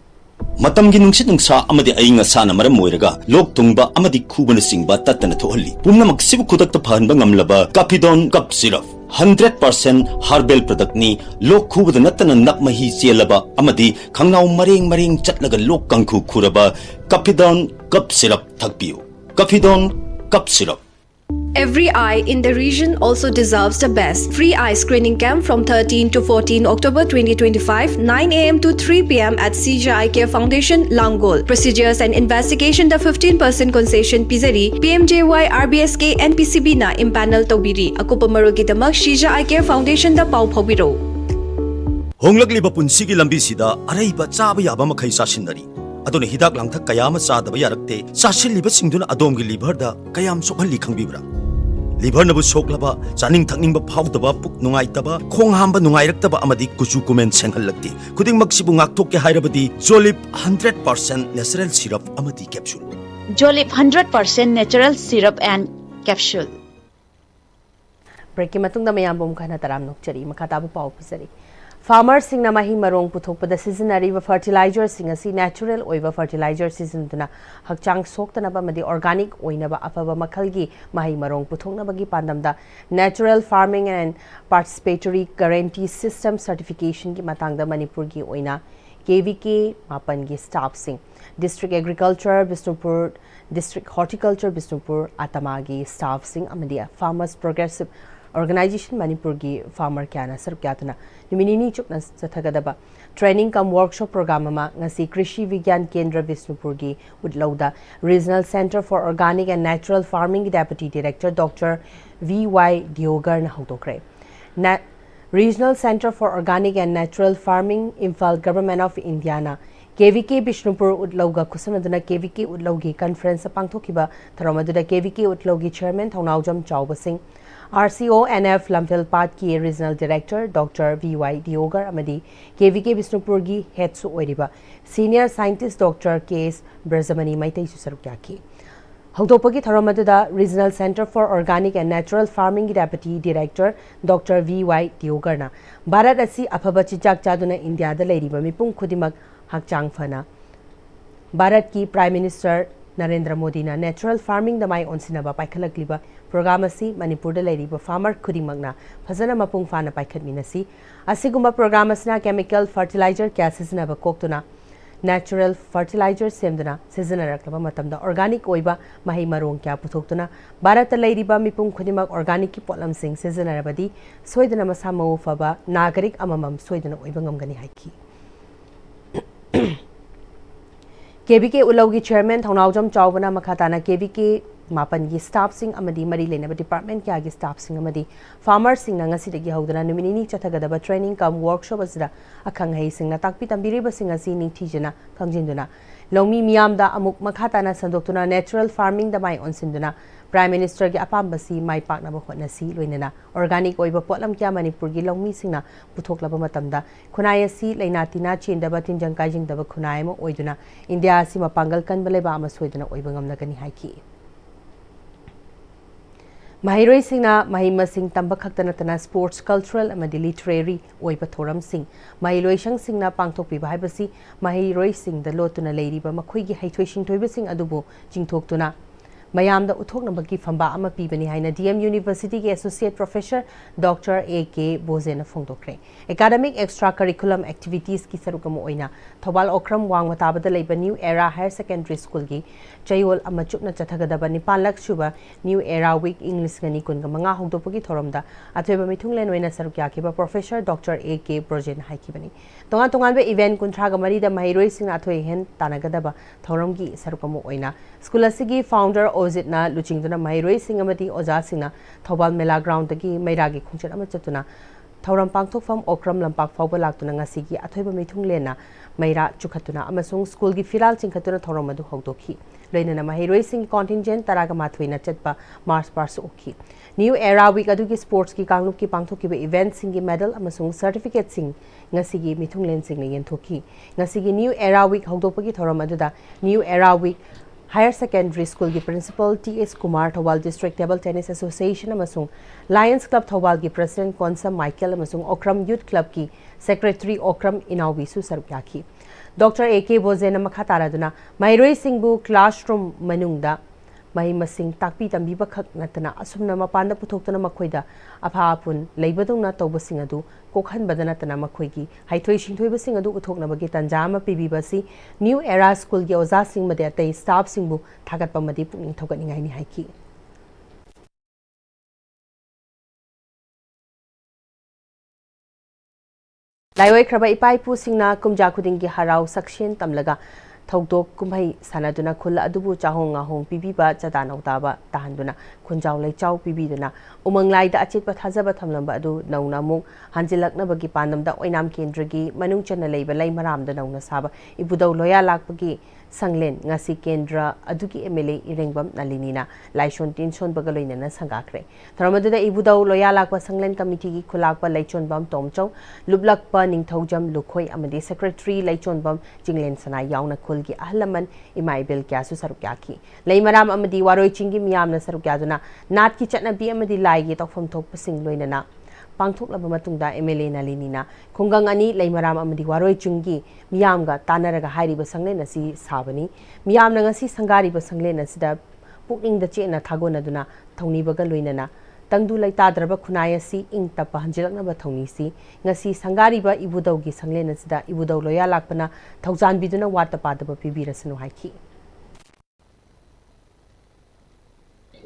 Matamgi nungsit nungsa amadi ainga sana maram moiraga lok tungba amadi khubana singba tatana thohalli pumna maksibu khudak ta phanba ngamlaba Capidon cup syrup 100% herbal product ni lok khubada natana nakmahi chelaba amadi khangnaw mareng chatlaga lok kangkhu khuraba Capidon cup syrup thakpiu Capidon cup syrup. Every eye in the region also deserves the best. Free eye screening camp from 13 to 14 October 2025, 9 a.m. to 3 p.m. at CJ Eye Care Foundation, Langol. Procedures and investigation the 15% concession Pizari, PMJY, RBSK, and PCB na impanel Tobiri. Akupa marugi damak CJ Eye Care Foundation da pau phobiro. Honglakliba punsigi lambi sida araiba chaba yaba makhai sasinari. Adone hidak langthak kayama sadaba yarakte sasilliba singduna adomgi liver da kayam sokhalli khangbibra. Liver nabu soklaba chaning thakningba phawdaba puk nungaitaba khong hamba nungairakaba amadi kuchu kumen senghallakti kuding maksibu ngakthok ke hairabadi Jolip 100% natural syrup amadi capsule. Jolip 100% natural syrup and capsule. Break matung da mayam bom kana taram nokchari makatabu pau pisari. Farmers sing na mahi marong puthokpada seasonary fertilizer sing asi natural oiba fertilizer season tuna hakchang soktana ba madi organic oina ba afaba makhalgi mahi marong puthokna bagi pandamda natural farming and participatory guarantee system certification ki matangda Manipur gi oina KVK mapan gi staff sing district agriculture Bisnupur district horticulture Bisnupur atamagi staff sing amadi farmers progressive Organization Manipur gi farmer kyana sarkyatuna niminini chukna sathagadaba training kam workshop program ma ngasi krishi vigyan kendra Bisnupur gi udlauda Regional Center for Organic and Natural Farming Deputy Director Dr. VY Diogar na hawtokre Regional Center for Organic and Natural Farming Imphal Government of India na KVK Bisnupur Udlauga Kusanaduna KVK Udlaugi conference pangthokiba tharamaduna KVK Udlaugi chairman Thongnawjam Chawba Singh RCO NF Lamphel Pat ki Regional Director Dr. VY Diogar amadi KVK Bisnupur gi head su oiriba Senior Scientist Dr. KS Brazamani Maitai su sarukyaki Hawtopagi tharamaduna Regional Center for Organic and Natural Farming Deputy Director Dr. VY Diogar na Bharat asi afaba chichak chaduna India da leiriba mipung khudimak hakchang phana Bharat ki Prime Minister Narendra Modi na natural farming da mai onsinaba paikhalakliba program asi Manipur da leiriba farmer khudimagna phajana mapung fana paikhatminasi asiguma program asna chemical fertilizer kya sizinaba koktuna natural fertilizer semduna sizinarakaba matamda organic oiba mahi marong kya puthoktuna Bharat leiriba mipung khudimak organic ki potlam sing sizinarabadi soidana masa mau faba nagarik amamam soidana oiba ngamgani haiki KVK Ulaugi Chairman Thongnawjam Chawbana Makhatana KVK Mapan gi staff sing amadi mari lenaba department kya gi staff sing amadi farmers sing na ngasi dagi haudana numinini chathagadaba training kam workshop asra akhang hai sing na takpi tambiriba sing asi ni thijana khangjinduna longmi miyamda amuk makhatana sandoktuna natural farming da mai onsinduna Prime Minister gi apambasi mai pakna ba hotnasi loinana organic oiba potlam kya Manipur gi longmi singna puthoklaba matamda khunai asi leina tina chendaba tinjang kaijing daba khunai ma oiduna India asi mapangal kan baleba ama soiduna oiba ngamna kani haiki Mahiroi singna mahima sing tamba khaktana tana sports cultural amadi literary oiba thoram sing mahiloi shang singna pangthokpi baibasi mahiroi sing da lotuna leiriba makhoi gi haithoi sing thoiba sing adubu jingthoktuna mayamda uthoknabagi famba ama pibani haina DM University ki Associate Professor Dr. A.K. Bozena phongdokre academic extracurriculum activities ki sarukam oina Thobal Okram Wangma tabada leiba New Era Higher Secondary School gi chayol ama chukna chathagadaba nipal lak suba New Era Week English gani kunga manga hongdopagi thoramda atweba mithunglen oina sarukya kiba Professor Dr. A.K. Bozena haikibani tongan tongan be event kunthraga marida mahiroi singna athoi hen tanagadaba thoramgi sarukam oina school asigi founder Ozitna Luchingduna Mahiroi Singamati Oza Singna Thobal Mela Ground Taki Mairagi Khungchat Ama Chatuna Thoram Pangthokfam Okram Lampak Fauba Laktuna Ngasigi Athoiba Mithung Lena Maira Chukhatuna Amasung School gi Firal Chingkhatuna Thoram Adu Hogdoki Loinana Mahiroi Sing contingent Taraga Mathwina Chatpa Mars Pars Oki New Era Week Adugi Sports ki Kanglup ki Pangthokiba event singi medal Amasung certificate sing Ngasigi Mithung Len Sing Yenthoki Ngasigi New Era Week Hogdopagi Thoram Aduda New Era Week Higher Secondary School ki Principal T.S. Kumar Thobal District Table Tennis Association amasung Lions Club Thobal ki President Konsa Michael amasung Okram Youth Club ki Secretary Okram Inawi su sarupyaki Dr. A.K. Bozena makataraduna Mairoi Singbu classroom manungda Mahi masing takpi tambiba khak natana asumna mapanda puthokna makhoida aphapun leibadungna tawbasing adu kokhan badana tana makhoigi haithoi singthoi basing adu uthokna bagi tanjama pibibasi New Era School gi oza sing made atai staff singbu thagatpa madi puning thogatningai ni haiki Laiwai kraba ipai pu singna kumja khuding gi harau sakshen tamlaga Thogdok kumhai sanaduna khula adubu chahong ahong pibiba chadana utaba tahanduna khunjaw leichaw pibiduna umanglai da achitpa thajaba thamlamba adu nauna muk hanjilakna bagi pandamda oinam kendragi manung chana leiba lei maramda nauna saba ibudaw loya lakpagi sanglen ngasi kendra adugi MLA irengbam nalinina laishon tinson bagaloina na sangakre tharamadada ibudaw loya lakpa sanglen committee gi khulakpa laichon bam tomchaw lublakpa ningthaujam lukhoi amadi secretary laichon bam jinglen sana yauna khulgi ahlaman imaibel kyasu sarukyaki leimaram amadi waroi chingi miyamna sarukyaduna nat ki chatna bi amadi lai gi tokfam thokpa sing loinana pangthoklaba matungda MLA nalinina khungang ani leimaram amadi waroi chungi miyamga tanaraga hairiba sanglen asi sabani miyamna ngasi sangariba sanglen asida pukningda chena thagonaduna thongnibaga loinana tangdu laitadraba khunai asi ingtapa hanjilaknaba thongnisi ngasi sangariba ibudawgi sanglen asida ibudaw loya lakpana thaujanbiduna watapadaba pibirasanu haiki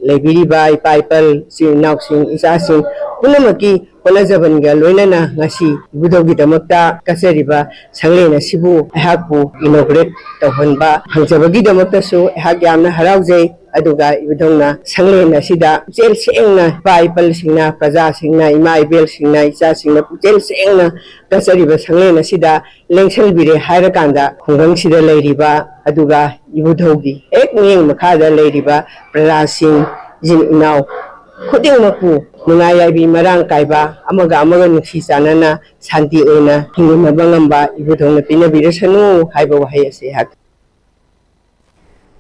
Lebiriba ipaipal si naksing isasing punamaki Polazabanga Loinana Nasi Budogi Damakta Kaseriba Sanglena Sibu Haku inaugurate Tawhanba Hansabagi Damakta so Hagyamna Harauze Aduga Ibudona Sanglena Sida Jel Singna Paipal Singna Praza Singna Ima Ibel Singna Isa Singna Jel Singna Kaseriba Sanglena Sida Lengsel Bire Hairakanda Hungang Sida Leriba Aduga Ibudogi Ek Ning Makada Leriba Praza Sing Jin Now Kuding Maku Nungaya bi marang kaiba amaga nuksi sanana santi oina hingi mabangamba ibudong na pinabirasanu haiba wahai ase hak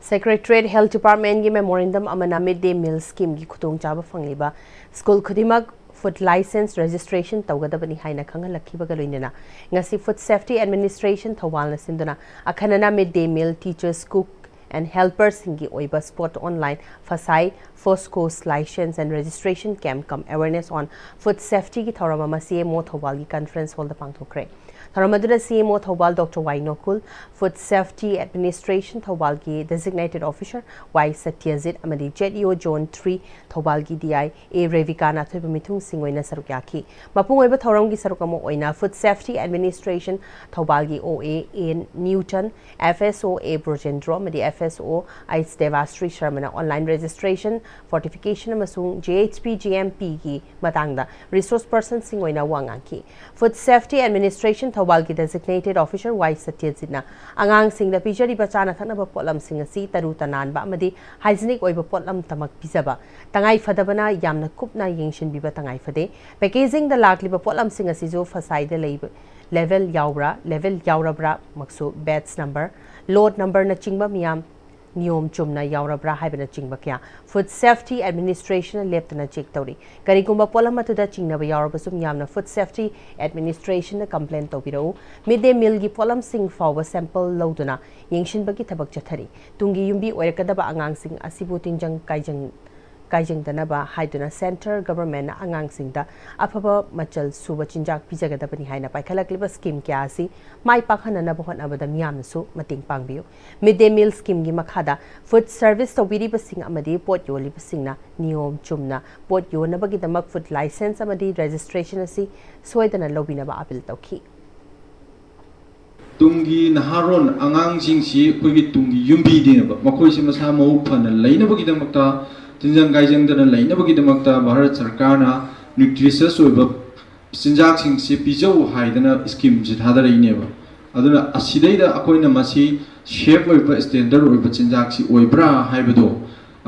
Secretariat Health Department gi memorandum amana midday meal scheme gi khutong chaba fangliba school khudimak food license registration tawgadabani haina khangalakhiba galoinena ngasi food safety administration thawalna sinduna akhanana midday meal teachers cook and helpers singi oiba spot online fasai first course license and registration camp come awareness on food safety ki thoramama CMO Thobal gi conference hall da pangthokre thoramadura CMO Thobal Dr. Wainokul food safety administration Thobal gi designated officer Y Satyajit amadi JDO zone 3 Thobal gi DI A Revikana thoiba mithung singoina sarukyaki mapung oiba thoram gi sarukamo oina food safety administration Thobal gi OA in Newton FSO A Brojendro amadi FSO Ice Devastri Sharmana online registration fortification amasung JHP GMP gi matangda resource person singoina wangaki food safety administration Thobal gi designated officer Y Satyajitna angang singda pijari bachana thanaba potlam singasi taru tananba amadi hygienic oiba potlam tamak pizaba tangai fadabana yamna kupna yengshin biba tangai fade packaging da lakliba potlam singasi jo fasai da level yaura maksu batch number load number na chingba miyam नियम चुमना यावरब्रा हाइबना चिंगबा क्या food safety administration लेप्तना check तौरी करिगुंबा पोलम अतुदा चिंगनबा यावरबसुम यामना फूड सेफ्टी एडमिनिस्ट्रेशन कंप्लेन तौबिरौ मिड डे मील गी पोलम सिंग फाव सैंपल लौदुना यंगशिनबगी थबक चथरी तुंगी युंबी ओयरकदबा आंगांसिंग असिबु तिंजंग काइजंगदनबा हाइदुना सेंट्रल गवर्नमेंट आंगांसिंगदा अफबा मचल सुब चिंजाक पिजगदबनी हाइना पाइखलकलिबा स्कीम क्या आसी माइ पाखननबा होटनबदा मियामनसु मतिंग पांगबियो मिड डे मील स्कीम गी मखादा फूड सर्विस तौबिरिबसिंग अमदी पोट योलिबसिंगना नियम Chumna pot योनबगिदमक food licence अमदी registration असी सोयदना लौबिनबा अपील तौखी तुंगी नहारोन आंगांसिंगसी अखोइगी तुंगी युंबीदिनबा मखोइसि मसा मौ फना लैनबगिदमक्ता तिंजंग गाइजंगदना लैनबगिदमक्ता भारत सरकारना न्यूट्रिशियस ओइबा चिंजाकसिंगसी पिजौ हाइदना स्कीम जि थादरैनेबा अदुना असिदैदा अखोइना मसी शेप ओइबा स्टैंडर्ड ओइबा चिंजाकसी ओइब्रा हाइबदो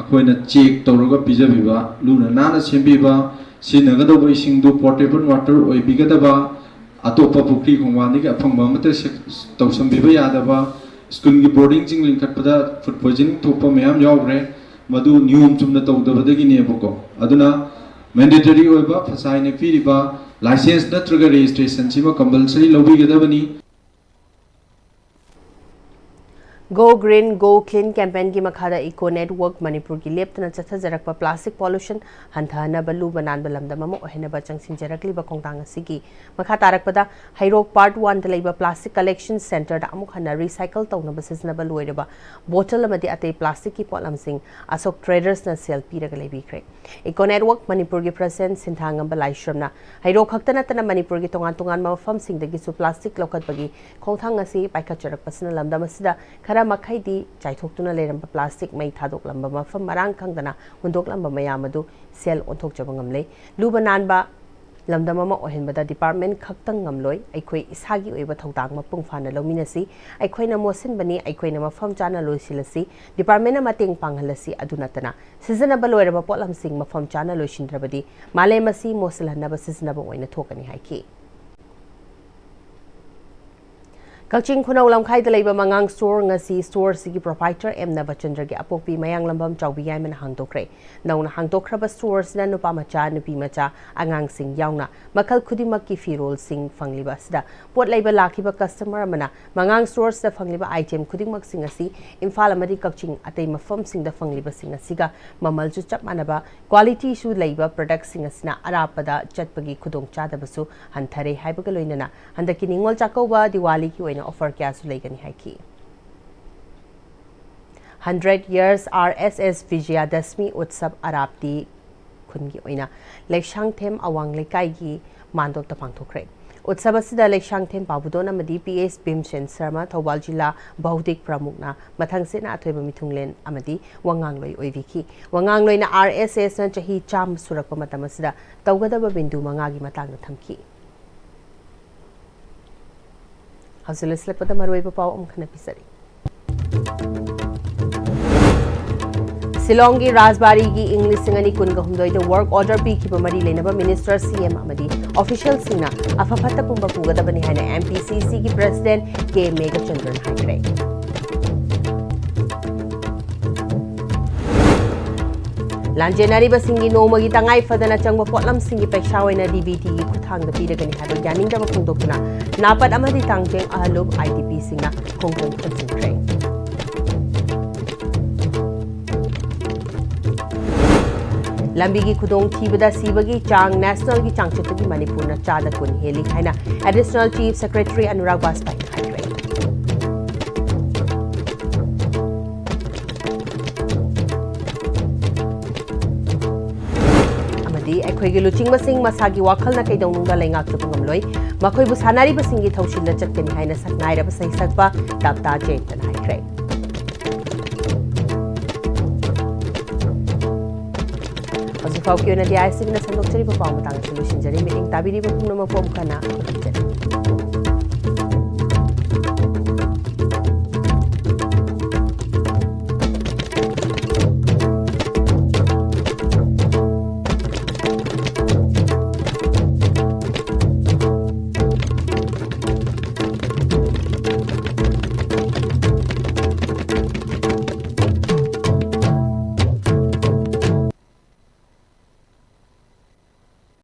अखोइना चेक तौरगा पिजबिबा लुना नाना सेंबिबा सिनगदबा इसिंगदो पोर्टेबल वाटर ओइबिगदबा अतोपा पुक्री खोंवानी के अफंग बामते तौसंबिबा यादबा स्कूल की बोर्डिंग चिंग लिंकटपदा फूड पॉइजनिंग थोपा मैम यावरे मधु नियम चुमना तौदबदगिनेबको अदुना मैंडेटरी ओइबा फसाइने पीरिबा लाइसेंस नत्रगा रजिस्ट्रेशन सिमा कंपलसरी लौबिगदबनी go green go clean campaign की मखादा इको नेटवर्क मणिपुर की लेप्तना चथजरक्पा प्लास्टिक पॉल्यूशन हंथानब लूब नानब लमदम अमा ओहेनब चंगसिंजरक्लिबा खोंतांग असिगी मखा तारकपदा हैरोक पार्ट 1 दा लेबा प्लास्टिक कलेक्शन सेंटर दा अमुक हना रिसाइकल तौनब सिजनब लोइरबा बोतल अमदी अते प्लास्टिक की पोलमसिंग अशोक ट्रेडर्स न सेल पीरग लेबिख्रे इको नेटवर्क मणिपुर की प्रेसिडेंट सिंथांगम लाइश्रमना हैरोक खक्तना तना मणिपुर की तोंगान तोंगान मफमसिंगदगिसु प्लास्टिक लोकतबगी खोंथांग असि पाइखचरकपसना लमदम असिदा मखैदी चाइथोक्तुना लेरंबा प्लास्टिक मई थादोकलंबा मफम मरांग खंगदना हुंदोकलंबा मयामदु सेल ओंथोकचबा ngamle लुबा नानबा लमदम अमा ओहेनबदा डिपार्टमेंट खक्तंग ngamloi अखोई इसागी ओइबा थौदांग मपुंग फाना लौमिनसी अखोइना मोसिनबनी अखोइना मफम चाना लोइसिलसी डिपार्टमेंट मतेंग पांगहलसी अदुनतना सिजनबल लोइरबा पोलमसिंग मफम चाना लोइसिनद्रबदी मालेमसी मोसलहनबा सिजनबा ओइना थोकनी हाइकी कक्चिंग खुनौ लमखाइदा लेबा मंगांग स्टोर ngasi स्टोर सिगी प्रोप्राइटर एम नवचंद्र के अपोक्पी मयांग लंबम चौबी यामन हांगदोक्रे नौना हांगदोक्खरबा स्टोर्स ना नुपा मचा नुपी मचा आंगांग सिंग यावना मखल खुदिमक की फिरोल सिंग फंगलिबा सिदा पोट लेबा लाखिबा कस्टमर मना मंगांग स्टोर्स दा फंगलिबा आइटम खुदिमक सिंग असि इम्फाल अमदी कक्चिंग अतै मफम सिंग दा फंगलिबा सिंग असिगा ममल जु चप मानबा क्वालिटी सु लेबा प्रोडक्ट सिंग असिना अरापदा चटपगी खुदोंग चादबसु हंथरे हाइबगा लोइनना हंदकी निंगोल चाकौबा दिवाली की ऑफर क्या सुलेगनी है कि 100 years RSS विजयादशमी उत्सव अराप्ती खुनगी ओइना लेक्षांगथेम अवांग लेकाई की मानदोक पांगथोखरे उत्सव असिदा लेक्षांगथेम पाबुदोन अमदी PS भीमसेन शर्मा थौबाल जिला बहुदिक प्रमुखना मथंगसेना अथोइबा मिथुंगलेन अमदी वंगांगलोई ओइविखी वंगांगलोइना RSS न चही चाम सुरकपा मतम असिदा तौगदबा बिंदु मंगागी मतांग थमकी हौसले स्लेपदा मरोइबा पाव अमखना पिसरी शिलोंग की राजबारी की इंग्लिश सिंगनी कुनगा हुमदोइदा वर्क ऑर्डर पीखिबा मरी लेनबा मिनिस्टर CM अमदी ऑफिशियल सिंगना अफफत पुंबा पुगदबनी हाइना MPCC की प्रेसिडेंट के मेघचंद्रन हाइग्रे लांजेनारी बसिंगी नोमगी तंगाई फदना चंगबा पोटलम सिंगी पैसा ओइना DBT की खुथांग द पीरगनी हाइबा यानिंगदबा फोंदोकना नापद अमदी तांगजेंग अहलुब IDP सिंगना खोंगजों खनसिंख्रे लंबी की खुदोंग थीबदा सीबगी चांग नेशनल की चांगचतगी मणिपुर न चादा कुन हेली हाइना एडिशनल चीफ सेक्रेटरी अनुराग बाजपाई हाइग्रे अखोइगी लुचिंगबसिंग मसागी वाखलना कैदौनुंगा लेंगाक्तबा ngamloi मखोइबु सानारिबसिंगी थौसिलदा चटकनी हाइना सकनाइरबा सहिसकबा ताप्ता जेंतन हाइग्रे हौजिफाउ की ओइना DICB ना संदोक्चरिबा पाउ मतांग सलुशन जरी मीटिंग ताबिरिबा पुनम पोमखाना